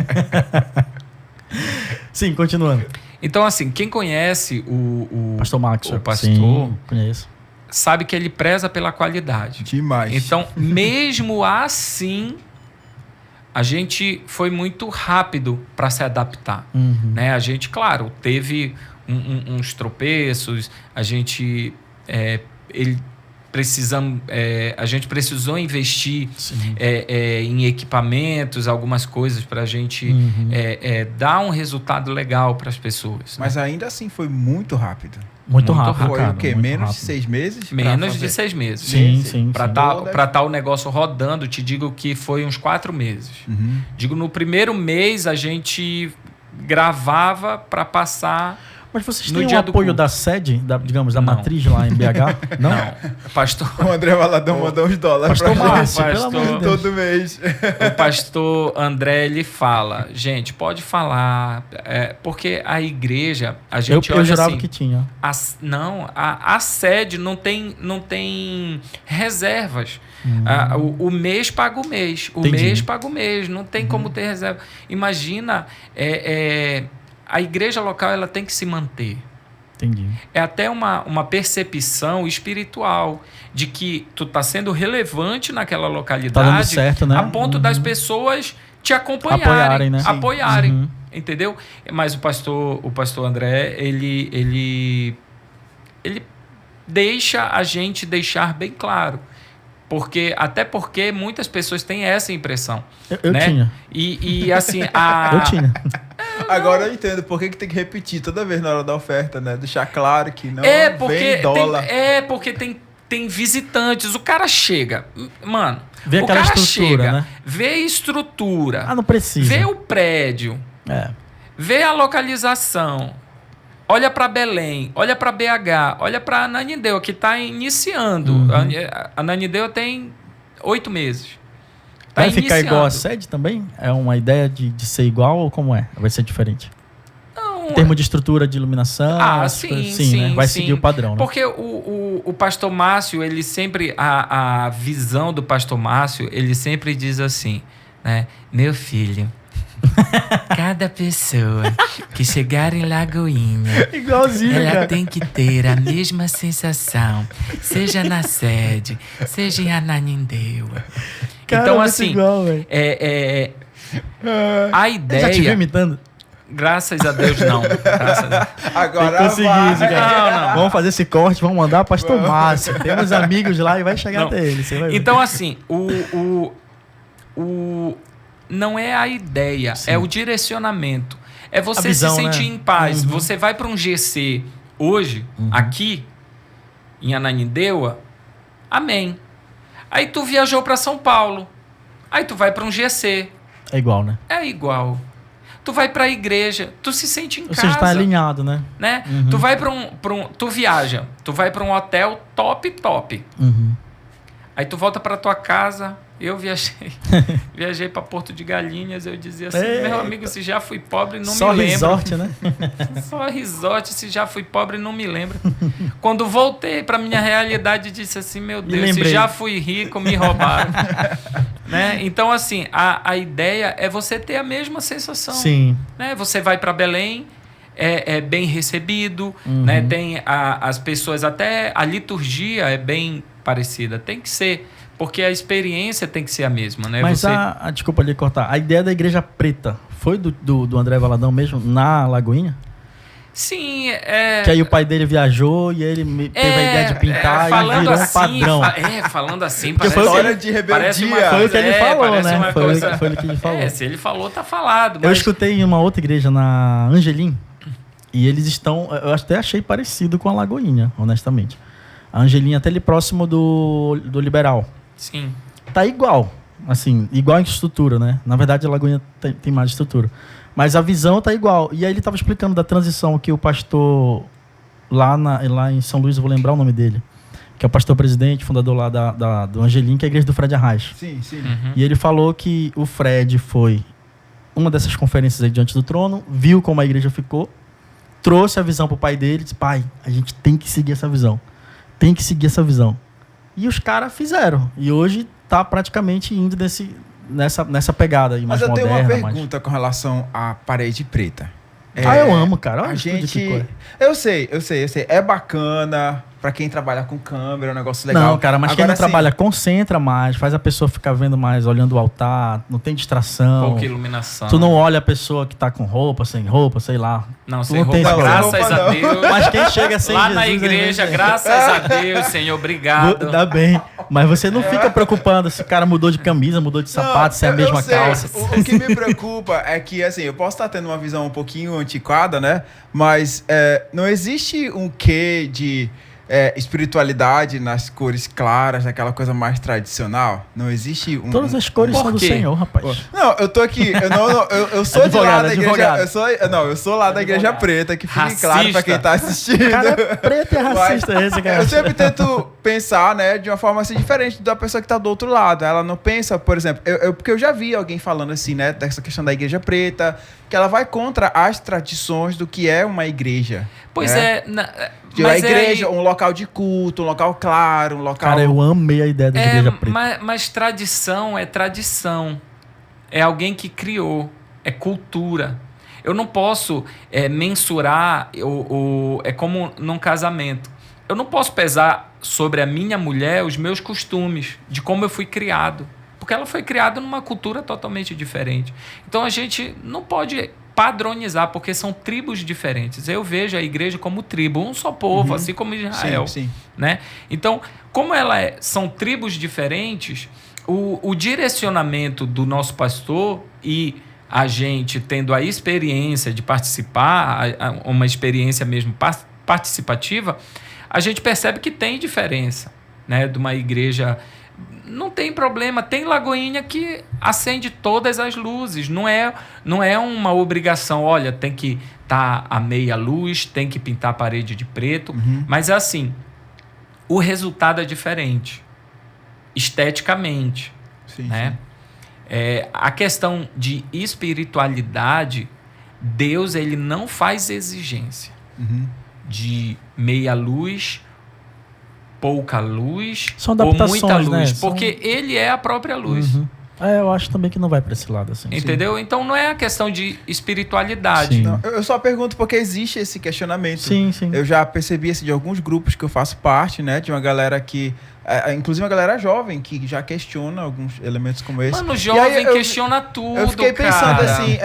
Sim, continuando. Então, assim, quem conhece o Pastor Max. o pastor, Sim, conheço. sabe que ele preza pela qualidade. Demais. Então, mesmo assim, a gente foi muito rápido para se adaptar. Uhum. Né? A gente, claro, teve uns tropeços, a gente a gente precisou investir Sim. em equipamentos, algumas coisas para a gente Uhum. dar um resultado legal para as pessoas. Mas ainda assim foi muito rápido. Muito Muito rápido, Foi cara. o quê? muito Menos de rápido. 6 meses? pra Menos de fazer? 6 meses. Sim, sim. Para sim. tá o negócio rodando, te digo que foi uns 4 meses. Uhum. Digo, no primeiro mês a gente gravava para passar... Mas vocês No têm dia o do apoio culto. da sede, digamos, da Não. matriz lá em BH? Não? Pastor, O André Valadão mandou uns dólares Pastor pra Márcio, pastor- pelo amor de Deus. todo mês. o pastor André, ele fala, gente, pode falar, porque a igreja, a Eu, gente eu olha jurava assim, que tinha. a sede não tem reservas. O mês paga o mês. O Entendi. mês paga o mês. Não tem como ter reserva. Imagina, a igreja local ela tem que se manter. Entendi. É até uma percepção espiritual de que tu tá sendo relevante naquela localidade Tá dando certo, né? a ponto das pessoas te acompanharem, Apoiarem, né? Sim. apoiarem, Uhum. entendeu? Mas o pastor André, ele deixa a gente deixar bem claro Até porque muitas pessoas têm essa impressão. Eu né? tinha. E assim, Eu tinha. Agora eu entendo por que tem que repetir toda vez na hora da oferta, né? Deixar claro que não porque vem dólar. porque tem visitantes. O cara chega, mano. Vê o aquela cara estrutura, chega, né? vê estrutura. Ah, não precisa. Vê o prédio. É. Vê a localização. Olha para Belém, olha para BH, olha para Ananindeua, que está iniciando. A Ananindeua tem 8 meses. Tá Vai ficar iniciando. igual a sede também? É uma ideia de ser igual ou como é? Vai ser diferente? Não, Em termos de estrutura de iluminação? sim, né? Vai sim. seguir o padrão, né? Porque o pastor Márcio, ele sempre... A visão do pastor Márcio, ele sempre diz assim, né? Meu filho, cada pessoa que chegar em Lagoinha, Igualzinho, ela cara. tem que ter a mesma sensação, seja na sede, seja em Ananindeua. Cara, Então, muito assim, igual, velho. a Já te viu ideia... imitando? Graças a Deus, não. Graças a Deus. Agora Tem que conseguir isso, cara. Não. Vamos fazer esse corte, vamos mandar para Pastor Márcio. Temos amigos lá e vai chegar Não. até ele. Você vai ver. Então, assim, não é a ideia, Sim. é o direcionamento. É você A visão, se sentir né? em paz. Uhum. Você vai para um GC hoje, aqui, em Ananindeua, amém. Aí tu viajou para São Paulo. Aí tu vai para um GC. É igual, né? É igual. Tu vai para a igreja, tu se sente em Ou casa. seja, tá alinhado, né? Né? Uhum. Tu vai tu viaja, tu vai para um hotel top. Uhum. Aí tu volta para tua casa. Eu viajei para Porto de Galinhas. Eu dizia assim, Eita. meu amigo, se já fui pobre, não Só me lembro. resort, né? Só resort, se já fui pobre, não me lembro. Quando voltei para minha realidade, disse assim, meu Deus, se lembrei. já fui rico, me roubaram. Né? Então, assim, a ideia é você ter a mesma sensação. Sim. Né? Você vai para Belém, é bem recebido, Uhum. né? Tem as pessoas, até a liturgia é bem parecida. Tem que ser, porque a experiência tem que ser a mesma, né? Mas desculpa ali cortar. A ideia da Igreja Preta foi do André Valadão mesmo, na Lagoinha? Sim, Que aí o pai dele viajou e ele teve a ideia de pintar e virou um padrão. Falando assim, Porque parece... foi o que História ele- de rebeldia. Foi o que ele falou, parece né? uma Foi coisa- o que ele falou. Se ele falou, tá falado. Eu Mas... escutei em uma outra igreja na Angelim e eles estão... Eu até achei parecido com a Lagoinha, honestamente. A Angelim até ali próximo do Liberal. Sim. Tá igual, assim, igual em estrutura, né? Na verdade, a Lagoinha tem mais estrutura. Mas a visão tá igual. E aí ele tava explicando da transição que o pastor lá em São Luís, eu vou lembrar o nome dele, que é o pastor presidente, fundador lá do Angelim, que é a igreja do Fred Arraes. Sim, sim. Uhum. E ele falou que o Fred foi uma dessas conferências aí diante do trono, viu como a igreja ficou, trouxe a visão pro pai dele, disse, pai, a gente tem que seguir essa visão. Tem que seguir essa visão. E os caras fizeram. E hoje tá praticamente indo nessa pegada aí mais Mas eu tenho moderna. uma pergunta com relação à parede preta. Eu amo, cara. Olha A o estúdio que gente... ficou. Eu sei. É bacana pra quem trabalha com câmera, é um negócio legal. Não, cara, mas quem Agora, não assim, trabalha concentra mais, faz a pessoa ficar vendo mais, olhando o altar, não tem distração. Pouca iluminação. Tu não olha a pessoa que tá com roupa, sem roupa, sei lá. Não, Tu sem não tem roupa, esse graças problema. a Deus. Mas quem chega sem Lá Jesus... na igreja, aí, graças a Deus, Senhor, obrigado. Dá bem. Mas você não fica preocupando se o cara mudou de camisa, mudou de sapato, se é a eu mesma sei. calça. O que me preocupa é que, assim, eu posso estar tendo uma visão um pouquinho antiquada, né? Mas não existe um quê de espiritualidade nas cores claras, naquela coisa mais tradicional? Não existe um... Todas as cores Por são do quê? Senhor, rapaz. Não, eu tô aqui, eu sou de lá da Advogado, igreja, eu sou lá da igreja preta, que fique Racista. claro pra quem tá assistindo. O cara é preto e racista esse, cara. Eu sempre tento pensar, né, de uma forma assim diferente da pessoa que tá do outro lado. Ela não pensa, por exemplo, porque eu já vi alguém falando assim, né, dessa questão da igreja preta, que ela vai contra as tradições do que é uma igreja. É. Pois né? De uma mas igreja, aí- um local de culto, um local claro, um local... Cara, eu amei a ideia da igreja preta. mas tradição é tradição. É alguém que criou. É cultura. Eu não posso mensurar... É como num casamento. Eu não posso pesar sobre a minha mulher os meus costumes, de como eu fui criado. Porque ela foi criada numa cultura totalmente diferente. Então a gente não pode padronizar, porque são tribos diferentes. Eu vejo a igreja como tribo, um só povo, assim como Israel. Sim. Né? Então, como são tribos diferentes, o direcionamento do nosso pastor e a gente tendo a experiência de participar, uma experiência mesmo participativa, a gente percebe que tem diferença, né? De uma igreja... Não tem problema, tem Lagoinha que acende todas as luzes, não é uma obrigação, olha, tem que estar a meia luz, tem que pintar a parede de preto, mas assim, o resultado é diferente, esteticamente, né? A questão de espiritualidade, Deus ele não faz exigência de meia luz, pouca luz ou muita luz, né? porque ele é a própria luz. Eu acho também que não vai para esse lado assim. Entendeu? Sim. Então não é a questão de espiritualidade. Não, eu só pergunto porque existe esse questionamento. Sim. Eu já percebi de alguns grupos que eu faço parte, né? De uma galera que... inclusive uma galera jovem que já questiona alguns elementos como esse. Mano, jovem questiona tudo, eu fiquei pensando cara. assim,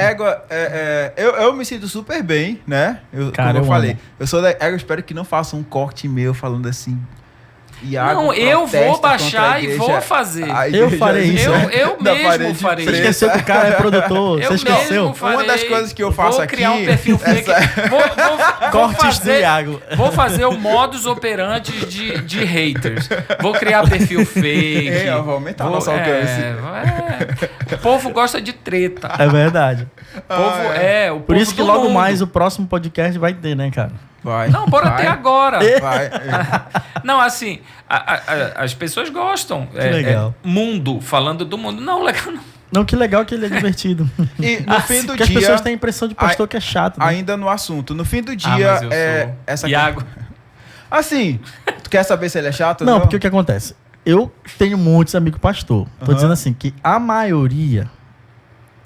eu me sinto super bem, né? Cara, como eu falei, eu sou da égua, eu espero que não façam um corte meu falando assim... Iago não, eu vou baixar e vou fazer. Eu farei isso. Eu mesmo farei. Você esqueceu que o cara é produtor. Você esqueceu? Uma das coisas que eu faço vou aqui... criar um perfil fake. Cortes do Iago. Vou fazer o modus operandi de haters. Vou criar perfil fake. Eu vou aumentar o nosso alcance. O povo gosta de treta. É verdade. O Por povo isso que do logo mundo. mais o próximo podcast vai ter, né, cara? Vai. Não, bora ter agora. Vai. Não, assim, as pessoas gostam. Que legal. Mundo, falando do mundo. Não, legal não. Não, que legal que ele é divertido. E no fim do dia... dia... as pessoas têm a impressão de pastor que é chato. Né? Ainda no assunto. No fim do dia... mas eu sou... essa Iago. Assim, tu quer saber se ele é chato? Não, porque o que acontece? Eu tenho muitos amigos pastor. Tô dizendo assim, que a maioria...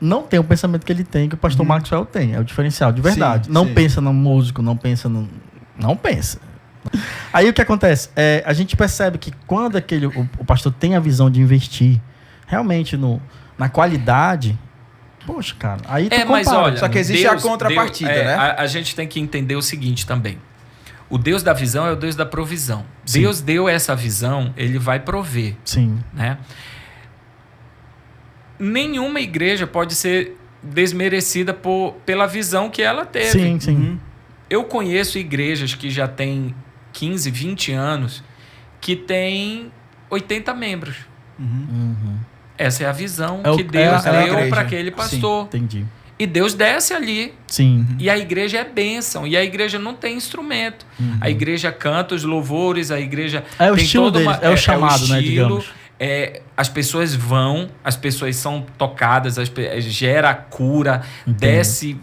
não tem o pensamento que ele tem, que o pastor Maxwell tem. É o diferencial, de verdade. Não pensa no músico, não pensa no... Não pensa. Aí o que acontece? A gente percebe que quando o pastor tem a visão de investir realmente na qualidade... Poxa, cara, aí tu compara. Mas olha... Só que existe a contrapartida, né? A gente tem que entender o seguinte também. O Deus da visão é o Deus da provisão. Sim. Deus deu essa visão, ele vai prover. Sim. Né? Nenhuma igreja pode ser desmerecida pela visão que ela teve. Sim. Eu conheço igrejas que já têm 15, 20 anos que têm 80 membros. Essa é a visão que Deus deu para aquele pastor. Sim, entendi. E Deus desce ali. Sim. E a igreja é bênção. E a igreja não tem instrumento. A igreja canta os louvores, a igreja é o tem estilo toda deles, é o chamado, é o estilo, né, digamos. As pessoas vão, as pessoas são tocadas, gera cura, Entendo. desce,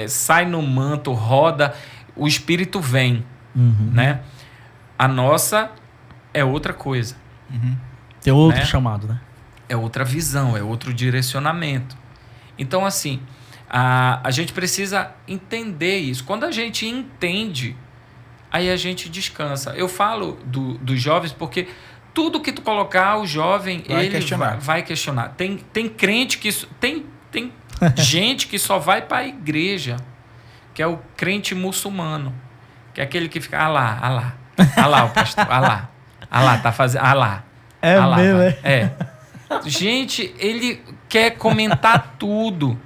sai no manto, roda, o Espírito vem, né? A nossa é outra coisa. Tem outro chamado, né? É outra visão, é outro direcionamento. Então, assim, a gente precisa entender isso. Quando a gente entende, aí a gente descansa. Eu falo dos jovens porque... tudo que tu colocar, o jovem, vai questionar. Tem crente que... Tem gente que só vai para a igreja, que é o crente muçulmano, que é aquele que fica, lá o pastor, lá, tá fazendo, lá. É mesmo, Gente, ele quer comentar tudo.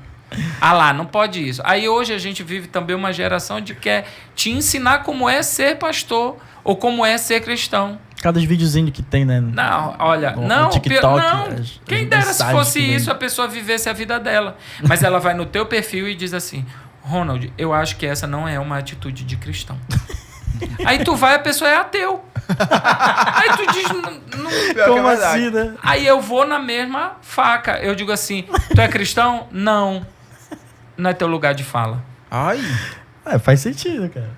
Lá, não pode isso. Aí hoje a gente vive também uma geração de que quer te ensinar como é ser pastor ou como é ser cristão. Cada videozinho que tem, né? Não, olha, no TikTok, quem dera se fosse isso, a pessoa vivesse a vida dela. Mas ela vai no teu perfil e diz assim, Ronald, eu acho que essa não é uma atitude de cristão. Aí tu vai, a pessoa é ateu. Aí tu diz... Como assim, né? Aí eu vou na mesma faca. Eu digo assim, tu é cristão? Não. Não é teu lugar de fala. Ai. Faz sentido, cara.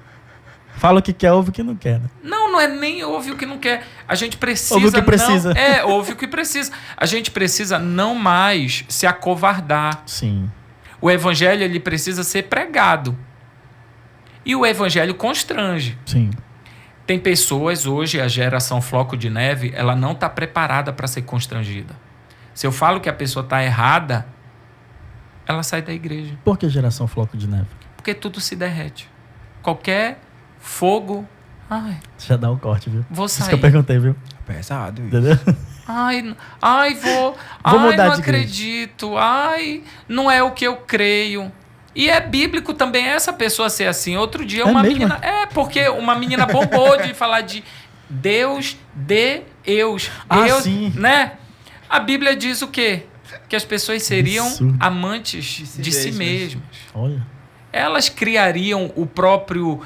Fala o que quer, ouve o que não quer. Né? Não é nem ouve o que não quer. A gente precisa... Ouve o que precisa. Ouve o que precisa. A gente precisa não mais se acovardar. Sim. O evangelho, ele precisa ser pregado. E o evangelho constrange. Sim. Tem pessoas hoje, a geração floco de neve, ela não está preparada para ser constrangida. Se eu falo que a pessoa está errada, ela sai da igreja. Por que geração floco de neve? Porque tudo se derrete. Qualquer fogo, ai, Já dá um corte, viu? vou Isso que eu sair. perguntei, viu? Pesado isso. Entendeu? Ai, vou mudar não de igreja. acredito. Ai, não é o que eu creio. E é bíblico também essa pessoa ser assim. Outro dia uma mesmo? menina... porque uma menina bombou de falar de Deus, Deus. Ah, Deus, sim. né? A Bíblia diz o quê? Que as pessoas seriam Absurdo. amantes de si mesmas. Olha. Elas criariam o próprio...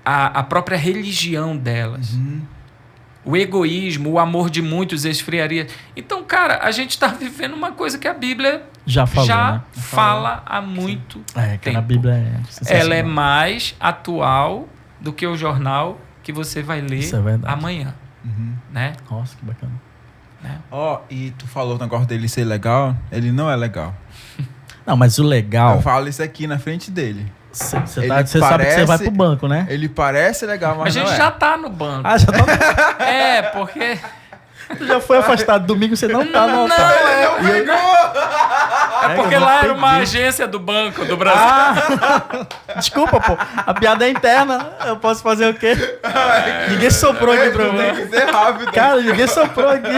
a própria religião delas. O egoísmo, o amor de muitos esfriaria. Então, cara, a gente está vivendo uma coisa que a Bíblia Já falou, né? fala há muito Cara, tempo. a Bíblia é sensacional. Ela é mais atual do que o jornal que você vai ler Isso é verdade. amanhã. Né? Nossa, que bacana. Ó, e tu falou o negócio dele ser legal, ele não é legal. Não, mas o legal... Eu falo isso aqui na frente dele. Você Ele sabe que você parece- vai pro banco, né? Ele parece legal, A mas gente não é. já tá no banco. Ah, já tá... Porque... Tu já foi afastado. Domingo você não tá no altar. Porque eu não lá era uma entendi. agência do Banco do Brasil. Desculpa, pô. A piada é interna. Eu posso fazer o quê? Ninguém soprou aqui pra mim. Tem que ser rápido. Cara, ninguém soprou aqui.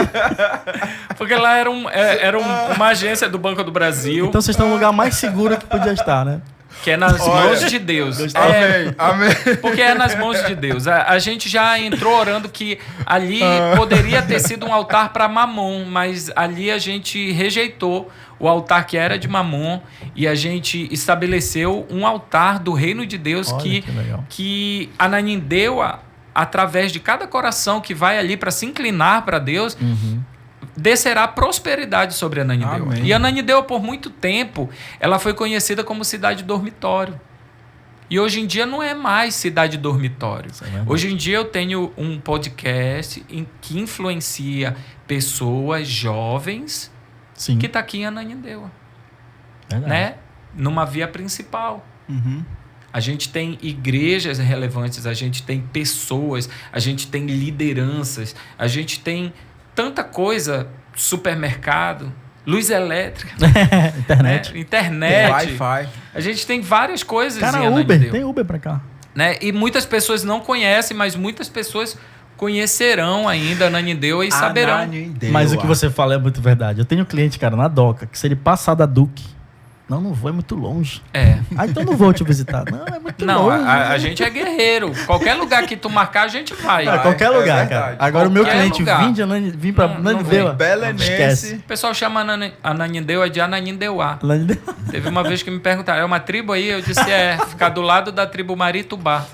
Porque lá era uma agência do Banco do Brasil, Então vocês estão no lugar mais seguro que podia estar, né? que é nas mãos de Deus. Amém, amém. Porque é nas mãos de Deus. A gente já entrou orando que ali poderia ter sido um altar para Mamon, mas ali a gente rejeitou o altar que era de Mamon e a gente estabeleceu um altar do reino de Deus. Olha, que legal. que Ananindeua, através de cada coração que vai ali para se inclinar para Deus, descerá prosperidade sobre Ananindeua. Amém. E Ananindeua, por muito tempo, ela foi conhecida como cidade dormitório. E hoje em dia não é mais cidade dormitório. Isso é verdade. Hoje em dia eu tenho um podcast que influencia pessoas jovens Sim. que está aqui em Ananindeua, Verdade. né? Numa via principal. Uhum. A gente tem igrejas relevantes, a gente tem pessoas, a gente tem lideranças, a gente tem tanta coisa, supermercado, luz elétrica, Internet. né? Internet. Wi-Fi. A gente tem várias coisas Cara, em Uber. Ananindeua, Tem Uber pra cá. né? E muitas pessoas não conhecem, mas muitas pessoas conhecerão ainda Ananindeua e saberão. Ananindeua. Mas o que você fala é muito verdade. Eu tenho um cliente, cara, na Doca, que se ele passar da Duque... Não vou, é muito longe. É. Ah, então não vou te visitar. Não, é muito Não, longe. a gente é guerreiro. Qualquer lugar que tu marcar, a gente vai. É, qualquer é lugar, verdade. cara. Agora o meu Qualquer cliente lugar. vim pra Não Ananindeua. Belenense. Esquece. O pessoal chama Ananindeua de Ananindeuá. Ananindeua. Teve uma vez que me perguntaram, é uma tribo aí? Eu disse, ficar do lado da tribo Maritubá.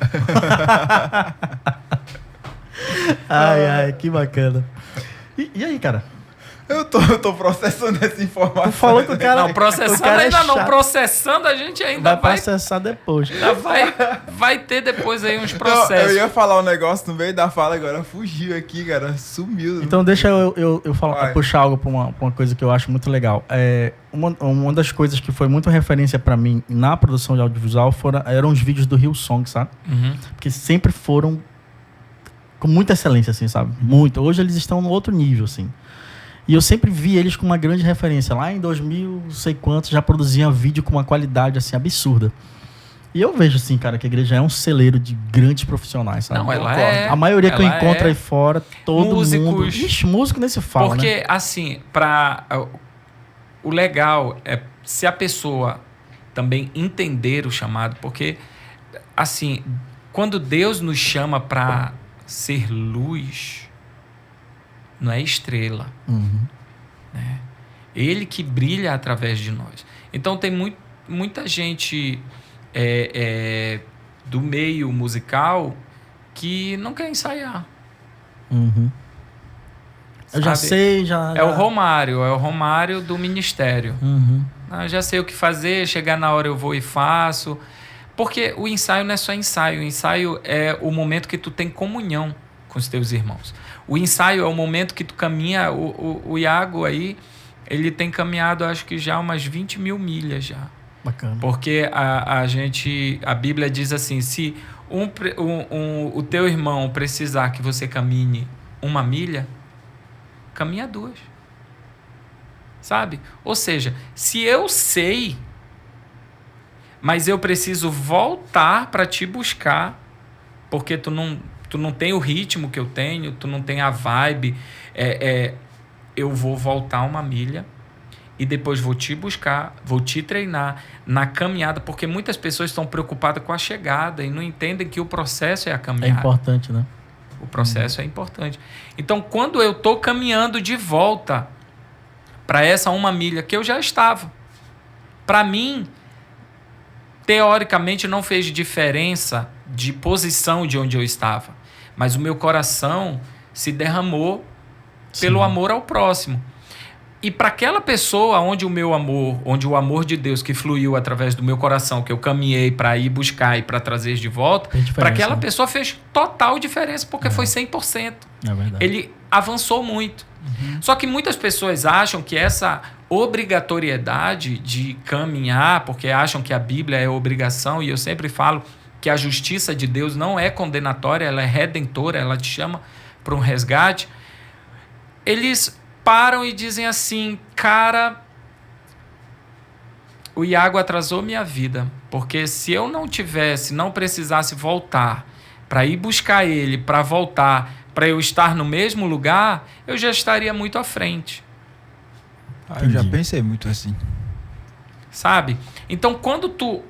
Ai, que bacana. E aí, cara? Eu tô processando essa informação. Tu falou que o cara... Não, processando o cara é ainda não. chato. Processando a gente ainda Vai vai, processar depois. vai ter depois aí uns Não, processos. eu ia falar um negócio no meio da fala, agora fugiu aqui, cara. Sumiu. Então deixa eu falar, Vai. puxar algo pra uma coisa que eu acho muito legal. Uma das coisas que foi muito referência pra mim na produção de audiovisual eram os vídeos do Hillsong, sabe? Uhum. Porque sempre foram com muita excelência, assim, sabe? Muito. Hoje eles estão no outro nível, assim. E eu sempre vi eles com uma grande referência. Lá em 2000, não sei quantos, já produziam vídeo com uma qualidade, assim, absurda. E eu vejo, assim, cara, que a igreja é um celeiro de grandes profissionais, sabe? Não, ela é. A maioria que eu ela encontro é. aí fora, todo Músicos. mundo... Ixi, músico nem se fala, Porque, né? assim, o legal é se a pessoa também entender o chamado, porque, assim, quando Deus nos chama para ser luz, não é estrela. Uhum. Né? Ele que brilha através de nós. Então tem muita gente do meio musical que não quer ensaiar. Uhum. Eu já sabe? sei, já... É o Romário do ministério. Uhum. Eu já sei o que fazer, chegar na hora eu vou e faço. Porque o ensaio não é só ensaio. O ensaio é o momento que tu tem comunhão com os teus irmãos. O ensaio é o momento que tu caminha. O Iago aí, ele tem caminhado acho que já umas 20 mil milhas já. Bacana. Porque a Bíblia diz assim, se o teu irmão precisar que você caminhe 1 milha, caminha 2. sabe? Ou seja, se eu sei, mas eu preciso voltar para te buscar, porque tu não tem o ritmo que eu tenho, tu não tem a vibe, eu vou voltar uma milha e depois vou te buscar, vou te treinar na caminhada, porque muitas pessoas estão preocupadas com a chegada e não entendem que o processo é a caminhada. É importante, né? O processo é importante. Então, quando eu estou caminhando de volta para essa 1 milha que eu já estava, para mim, teoricamente não fez diferença de posição de onde eu estava, mas o meu coração se derramou pelo amor ao próximo. E para aquela pessoa onde o amor de Deus que fluiu através do meu coração, que eu caminhei para ir buscar e para trazer de volta, para aquela pessoa fez total diferença, porque foi 100%. É verdade. Ele avançou muito. Só que muitas pessoas acham que essa obrigatoriedade de caminhar, porque acham que a Bíblia é obrigação, e eu sempre falo que a justiça de Deus não é condenatória, ela é redentora, ela te chama para um resgate. Eles param e dizem assim: cara, o Iago atrasou minha vida, porque se eu não precisasse voltar para ir buscar ele, para voltar, para eu estar no mesmo lugar, eu já estaria muito à frente. Eu já pensei muito assim. Sabe? Então, quando tu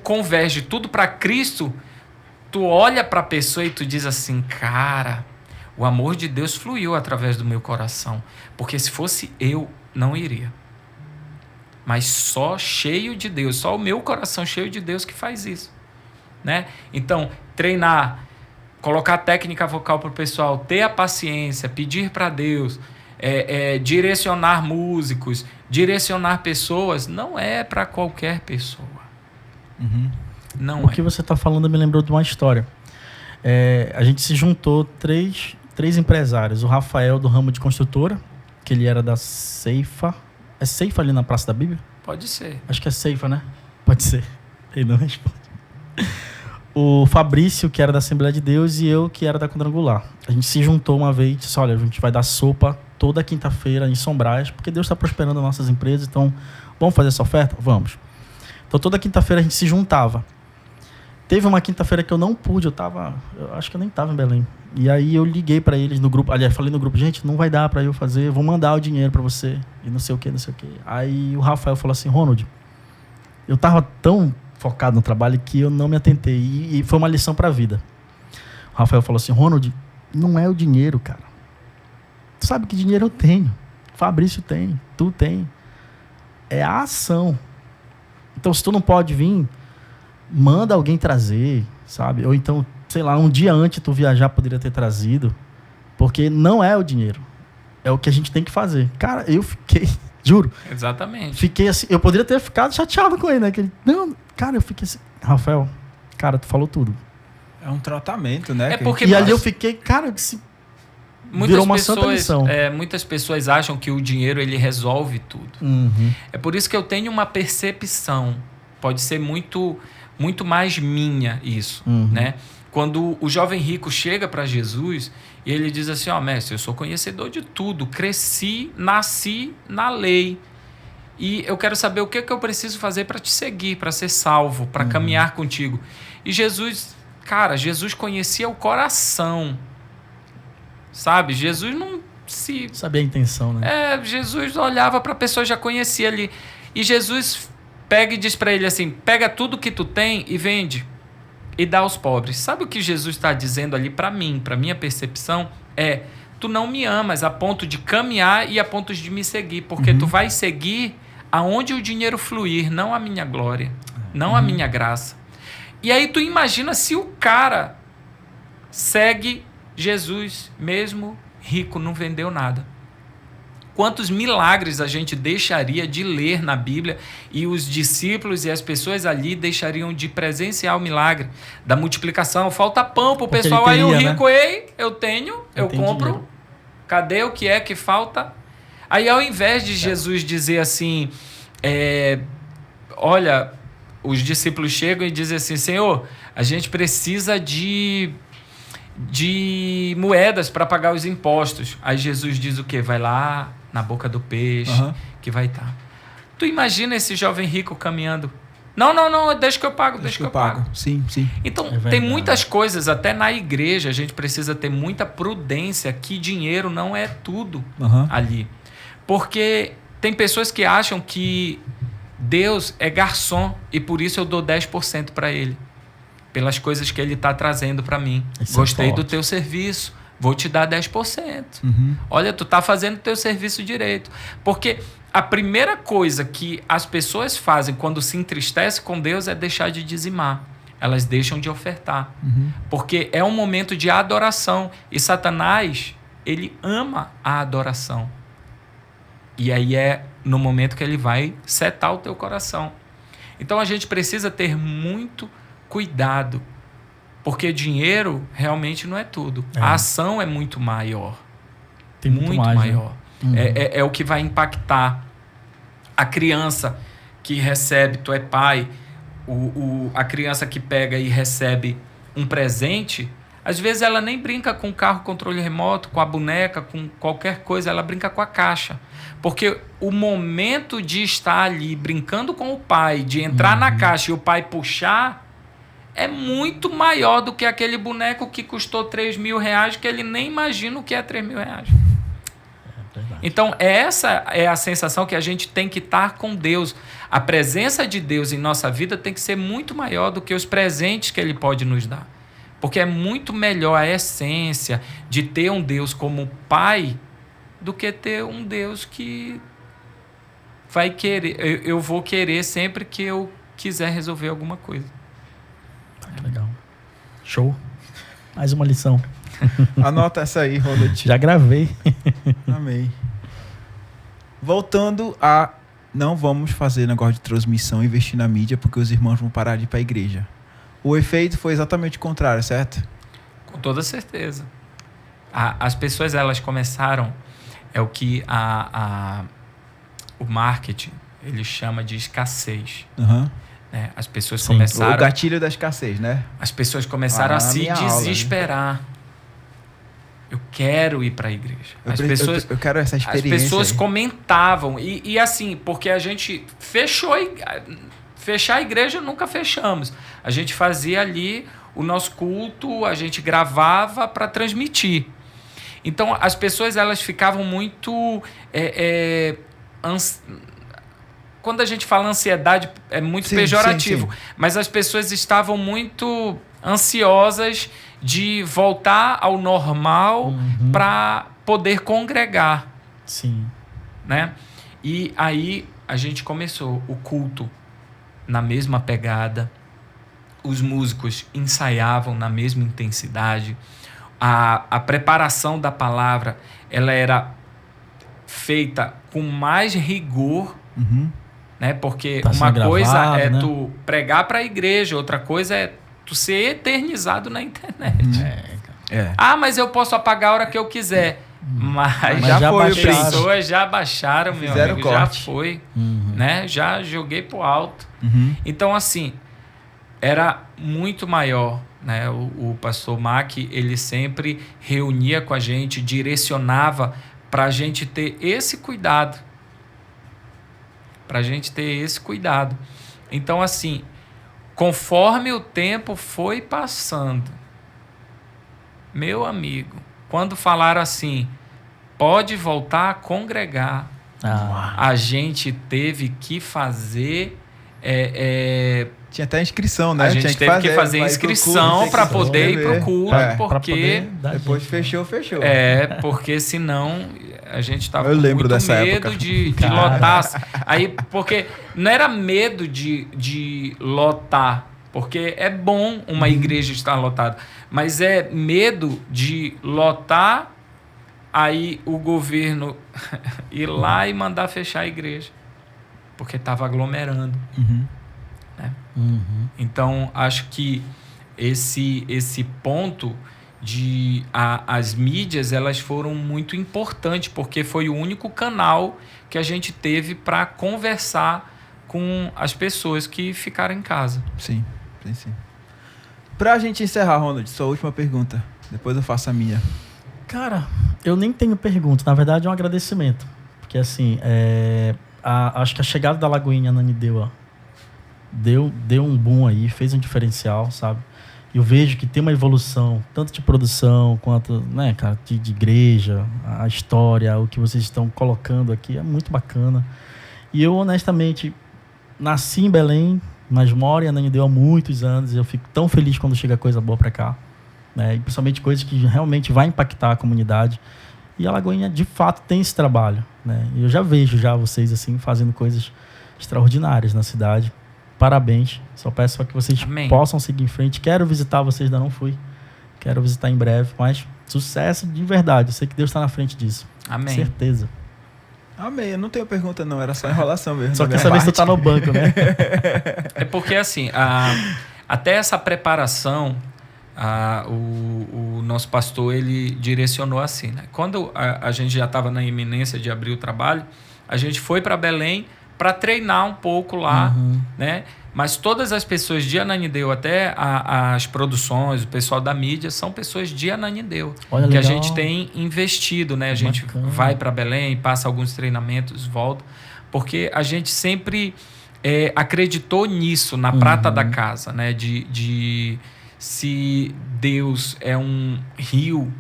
converge tudo para Cristo, tu olha para a pessoa e tu diz assim: cara, o amor de Deus fluiu através do meu coração. Porque se fosse eu, não iria. Mas só cheio de Deus, só o meu coração cheio de Deus que faz isso. Né? Então, treinar, colocar técnica vocal para o pessoal, ter a paciência, pedir para Deus, direcionar músicos, direcionar pessoas, não é para qualquer pessoa. Não O que você está falando me lembrou de uma história. A gente se juntou três empresários. O Rafael, do ramo de construtora, que ele era da Ceifa. É Ceifa ali na Praça da Bíblia? Pode ser. Acho que é Ceifa, né? Pode ser. Ele não responde. O Fabrício, que era da Assembleia de Deus, e eu, que era da Quadrangular. A gente se juntou uma vez e disse: olha, a gente vai dar sopa toda quinta-feira em São Brás, porque Deus está prosperando nossas empresas, então vamos fazer essa oferta? Vamos. Então toda quinta-feira a gente se juntava. Teve uma quinta-feira que eu não pude, eu acho que eu nem estava em Belém. E aí eu liguei para eles no grupo, aliás, falei no grupo: gente, não vai dar para eu fazer, eu vou mandar o dinheiro para você, e não sei o que. Aí o Rafael falou assim: Ronald, eu estava tão focado no trabalho que eu não me atentei, e foi uma lição para a vida. O Rafael falou assim: Ronald, não é o dinheiro, cara. Tu sabe que dinheiro eu tenho, Fabrício tem, tu tem. É a ação. Então, se tu não pode vir, manda alguém trazer, sabe? Ou então, sei lá, um dia antes tu viajar poderia ter trazido, porque não é o dinheiro, é o que a gente tem que fazer. Cara, eu fiquei, juro. Exatamente. Fiquei assim, eu poderia ter ficado chateado com ele, né? Não, cara, eu fiquei assim: Rafael, cara, tu falou tudo. É um tratamento, né? Porque e ali eu fiquei, cara, virou uma santa lição. Muitas pessoas acham que o dinheiro ele resolve tudo. É por isso que eu tenho uma percepção, pode ser muito, muito mais minha isso, né? Quando o jovem rico chega para Jesus e ele diz assim: mestre, eu sou conhecedor de tudo, cresci, nasci na lei, e eu quero saber o que eu preciso fazer para te seguir, para ser salvo, para caminhar contigo. E Jesus conhecia o coração, sabe? Jesus não se... sabia a intenção, né? Jesus olhava para a pessoa, já conhecia ali. E Jesus pega e diz para ele assim: pega tudo que tu tem e vende e dá aos pobres. Sabe o que Jesus está dizendo ali para mim, para minha percepção? Tu não me amas a ponto de caminhar e a ponto de me seguir, porque tu vai seguir aonde o dinheiro fluir, não a minha glória, não a minha graça. E aí tu imagina se o cara segue Jesus, mesmo rico, não vendeu nada. Quantos milagres a gente deixaria de ler na Bíblia, e os discípulos e as pessoas ali deixariam de presenciar o milagre da multiplicação. Falta pão pro pessoal, teria, aí o rico, né? Ei, eu tenho, eu compro. Dinheiro. Cadê o que é que falta? Aí ao invés de Jesus dizer assim, olha, os discípulos chegam e dizem assim: Senhor, a gente precisa de moedas para pagar os impostos. Aí Jesus diz o quê? Vai lá na boca do peixe, Aham. que vai estar. Tu imagina esse jovem rico caminhando. Não, deixa que eu pago, deixa que eu pago. Sim, sim. Então, É tem verdade. muitas coisas, até na igreja, a gente precisa ter muita prudência que dinheiro não é tudo Aham. ali. Porque tem pessoas que acham que Deus é garçom e por isso eu dou 10% para ele. Pelas coisas que ele está trazendo para mim. Isso é Gostei do forte. teu serviço, vou te dar 10%. Uhum. Olha, tu tá fazendo o teu serviço direito. Porque a primeira coisa que as pessoas fazem quando se entristecem com Deus é deixar de dizimar. Elas deixam de ofertar. Uhum. Porque é um momento de adoração. E Satanás, ele ama a adoração. E aí é no momento que ele vai setar o teu coração. Então a gente precisa ter muito cuidado. Porque dinheiro realmente não é tudo. É. A ação é muito maior. Tem muito mais, né? maior. É o que vai impactar. A criança que recebe, tu é pai, a criança que pega e recebe um presente, às vezes ela nem brinca com o carro controle remoto, com a boneca, com qualquer coisa, ela brinca com a caixa. Porque o momento de estar ali brincando com o pai, de entrar na caixa e o pai puxar, é muito maior do que aquele boneco que custou R$3.000, que ele nem imagina o que é R$3.000. Então, essa é a sensação que a gente tem que estar com Deus. A presença de Deus em nossa vida tem que ser muito maior do que os presentes que Ele pode nos dar. Porque é muito melhor a essência de ter um Deus como Pai do que ter um Deus que vai querer. Eu vou querer sempre que eu quiser resolver alguma coisa. Legal. Show. Mais uma lição. Anota essa aí, Ronald. Já gravei. Amei. Voltando a... Não vamos fazer negócio de transmissão, investir na mídia, porque os irmãos vão parar de ir para a igreja. O efeito foi exatamente o contrário, certo? Com toda certeza. As pessoas, elas começaram... É o que o marketing, ele chama de escassez. Uhum. Né? As pessoas Sim. começaram... O gatilho da escassez, né? As pessoas começaram a na se minha aula, né? desesperar. Eu quero ir para a igreja. Eu quero essa As experiência. pessoas aí. comentavam. E assim, porque a gente fechar a igreja nunca fechamos. A gente fazia ali o nosso culto, a gente gravava para transmitir. Então, as pessoas, elas ficavam muito... Quando a gente fala ansiedade, é muito pejorativo. Sim. Mas as pessoas estavam muito ansiosas de voltar ao normal para poder congregar. Sim. Né? E aí a gente começou o culto na mesma pegada. Os músicos ensaiavam na mesma intensidade. A preparação da palavra, ela era feita com mais rigor, né? Porque Tá uma sendo coisa gravado, é né? tu pregar para a igreja, outra coisa é tu ser eternizado na internet. É. Ah, mas eu posso apagar a hora que eu quiser. Mas já já foi, as pessoas já baixaram, meu Fizeram amigo, corte. já foi, né? Já joguei pro alto. Uhum. Então, assim, era muito maior, né? O pastor Mac, ele sempre reunia com a gente, direcionava para a gente ter esse cuidado. Para a gente ter esse cuidado. Então, assim, conforme o tempo foi passando, meu amigo, quando falaram assim, pode voltar a congregar, a gente teve que fazer... Tinha até inscrição, né? A gente Tinha teve que fazer inscrição para poder ir pro culto, porque... Depois fechou. Porque senão a gente estava Eu com lembro muito dessa medo época. de lotar. Aí, porque não era medo de lotar, porque é bom uma igreja estar lotada, mas é medo de lotar, aí o governo ir lá e mandar fechar a igreja, porque estava aglomerando. Né? Então, acho que esse ponto de as mídias, elas foram muito importantes, porque foi o único canal que a gente teve para conversar com as pessoas que ficaram em casa. Sim. Pra gente encerrar, Ronald, sua última pergunta. Depois eu faço a minha. Cara, eu nem tenho pergunta. Na verdade, é um agradecimento. Porque assim, acho que a chegada da Lagoinha Ananindeua deu um boom aí, fez um diferencial, sabe? Eu vejo que tem uma evolução, tanto de produção quanto, né, cara, de igreja, a história, o que vocês estão colocando aqui é muito bacana. E eu, honestamente, nasci em Belém, mas moro em Ananindeua há muitos anos, e eu fico tão feliz quando chega coisa boa para cá, né? E principalmente coisas que realmente vai impactar a comunidade. E a Lagoinha, de fato, tem esse trabalho, né? E eu já vejo vocês assim fazendo coisas extraordinárias na cidade. Parabéns. Só peço para que vocês possam seguir em frente. Quero visitar vocês, ainda não fui. Quero visitar em breve, mas sucesso de verdade. Eu sei que Deus está na frente disso. Amém. Certeza. Amém. Eu não tenho pergunta, não. Era só enrolação mesmo. Só quer saber se tu tá no banco, né? É porque, assim, até essa preparação, o nosso pastor, ele direcionou assim, né? Quando a gente já estava na iminência de abrir o trabalho, a gente foi para Belém para treinar um pouco lá, né? Mas todas as pessoas de Ananindeua, até as produções, o pessoal da mídia, são pessoas de Ananindeua. Olha, que legal. a gente tem investido, né? A gente vai para Belém, passa alguns treinamentos, volta. Porque a gente sempre acreditou nisso, na prata da casa, né? Se Deus é um rio,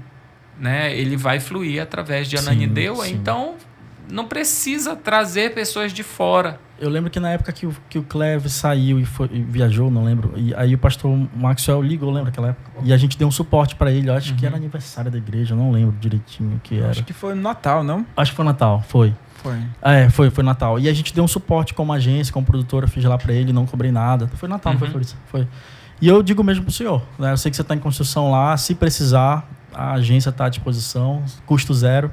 né? Ele vai fluir através de Ananindeua. Sim. Então, não precisa trazer pessoas de fora. Eu lembro que na época que o Cleves saiu e viajou, não lembro, e aí o pastor Maxwell ligou, lembra aquela época? E a gente deu um suporte para ele, eu acho que era aniversário da igreja, eu não lembro direitinho o que era. Acho que foi no Natal, não? Acho que foi Natal, foi. Foi Natal. E a gente deu um suporte como agência, como produtora, fiz lá para ele, não cobrei nada. Foi Natal, não foi por isso? Foi. E eu digo mesmo pro senhor, né? Eu sei que você está em construção lá, se precisar, a agência está à disposição, custo zero.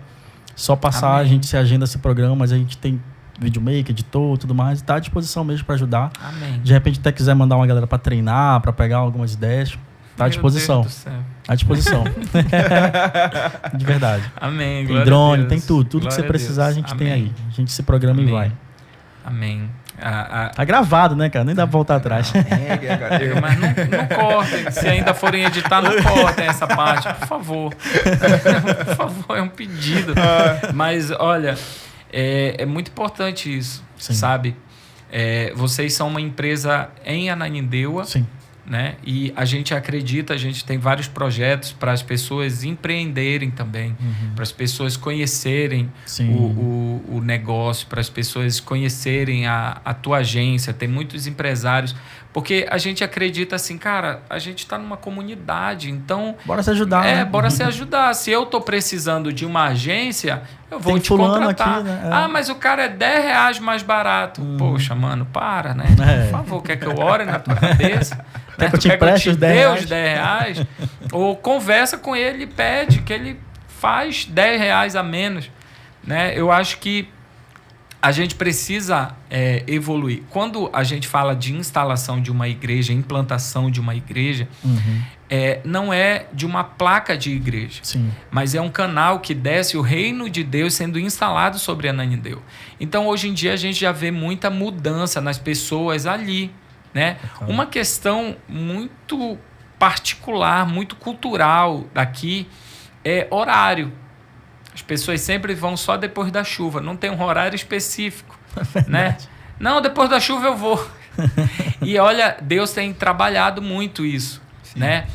Só passar, a gente se agenda esse programa, mas a gente tem videomaker, editor, tudo mais, está à disposição mesmo para ajudar. Amém. De repente até quiser mandar uma galera para treinar, para pegar algumas ideias, está à disposição. Deus do céu. À disposição. De verdade. Amém. Tem drone, tem tudo que você precisar a gente tem aí. A gente se programa e vai. Amém. Tá gravado, né, cara? Nem dá pra voltar atrás. Mas não cortem. Se ainda forem editar, não cortem essa parte, por favor. Por favor, é um pedido. Mas, olha, é muito importante isso, sabe? Vocês são uma empresa em Ananindeua. Sim. Né? E a gente acredita, a gente tem vários projetos para as pessoas empreenderem também, para as pessoas conhecerem o negócio, para as pessoas conhecerem a tua agência. Tem muitos empresários, porque a gente acredita assim, cara, a gente está numa comunidade, então... Bora se ajudar, né? Bora se ajudar. Se eu estou precisando de uma agência, eu vou te contratar. Aqui, né? Ah, mas o cara é R$10 mais barato. Poxa, mano, para, né? Por favor, quer que eu ore na tua cabeça? Quer que eu te empreste os R$10? Ou conversa com ele e pede que ele faz R$10 a menos. Né? Eu acho que a gente precisa evoluir. Quando a gente fala de instalação de uma igreja, implantação de uma igreja, não é de uma placa de igreja, mas é um canal que desce o reino de Deus sendo instalado sobre Ananindeua. Então, hoje em dia, a gente já vê muita mudança nas pessoas ali. Né? Uma questão muito particular, muito cultural daqui é horário. As pessoas sempre vão só depois da chuva, não tem um horário específico. Né? Não, depois da chuva eu vou. E olha, Deus tem trabalhado muito isso. Né?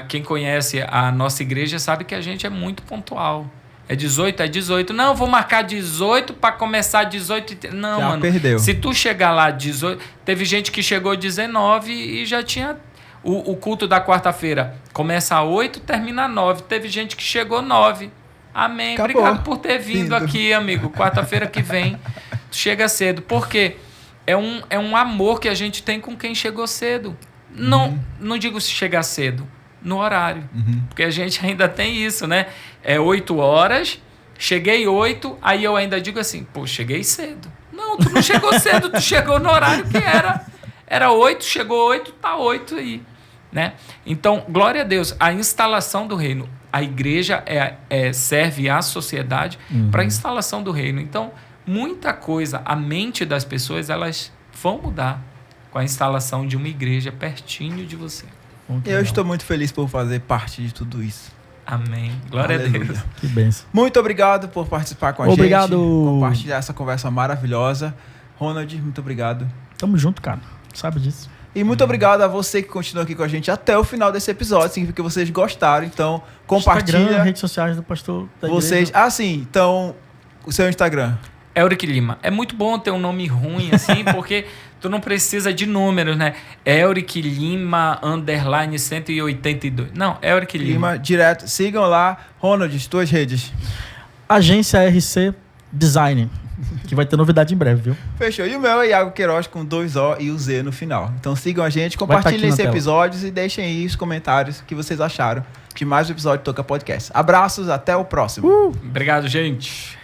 Quem conhece a nossa igreja sabe que a gente é muito pontual. É 18, é 18. Não, vou marcar 18 para começar 18. Não, já mano. Perdeu. Se tu chegar lá 18... Teve gente que chegou 19 e já tinha... O culto da quarta-feira começa a 8, termina a 9. Teve gente que chegou 9. Amém. Acabou. Obrigado por ter vindo aqui, amigo. Quarta-feira que vem, chega cedo. Por quê? É um amor que a gente tem com quem chegou cedo. Não digo se chegar cedo. No horário. Porque a gente ainda tem isso, né? É 8 horas, cheguei 8, aí eu ainda digo assim, pô, cheguei cedo. Não, tu não chegou cedo, tu chegou no horário que era. Era 8, chegou 8, tá 8 aí. Né? Então, glória a Deus, a instalação do reino. A igreja serve à sociedade para a instalação do reino. Então, muita coisa, a mente das pessoas, elas vão mudar com a instalação de uma igreja pertinho de você. Eu estou muito feliz por fazer parte de tudo isso. Amém. Glória Aleluia. a Deus. Que bênção. Muito obrigado por participar com a Obrigado. gente. Compartilhar essa conversa maravilhosa. Ronald, muito obrigado. Tamo junto, cara. Sabe disso. E muito obrigado a você que continua aqui com a gente até o final desse episódio. Significa que vocês gostaram. Então, compartilha. Instagram, redes sociais do pastor da Vocês. igreja. Ah, sim. Então, o seu Instagram. Euric Lima. É muito bom ter um nome ruim assim, porque tu não precisa de números, né? Euric Lima _ 182. Não, Euric Lima. Direto. Sigam lá. Ronald, tuas redes. Agência RC Design. Que vai ter novidade em breve, viu? Fechou. E o meu é Iago Queiroz com 2 O e o Z no final. Então sigam a gente, compartilhem esse episódio e deixem aí os comentários que vocês acharam de mais um episódio do Toca Podcast. Abraços, até o próximo. Obrigado, gente.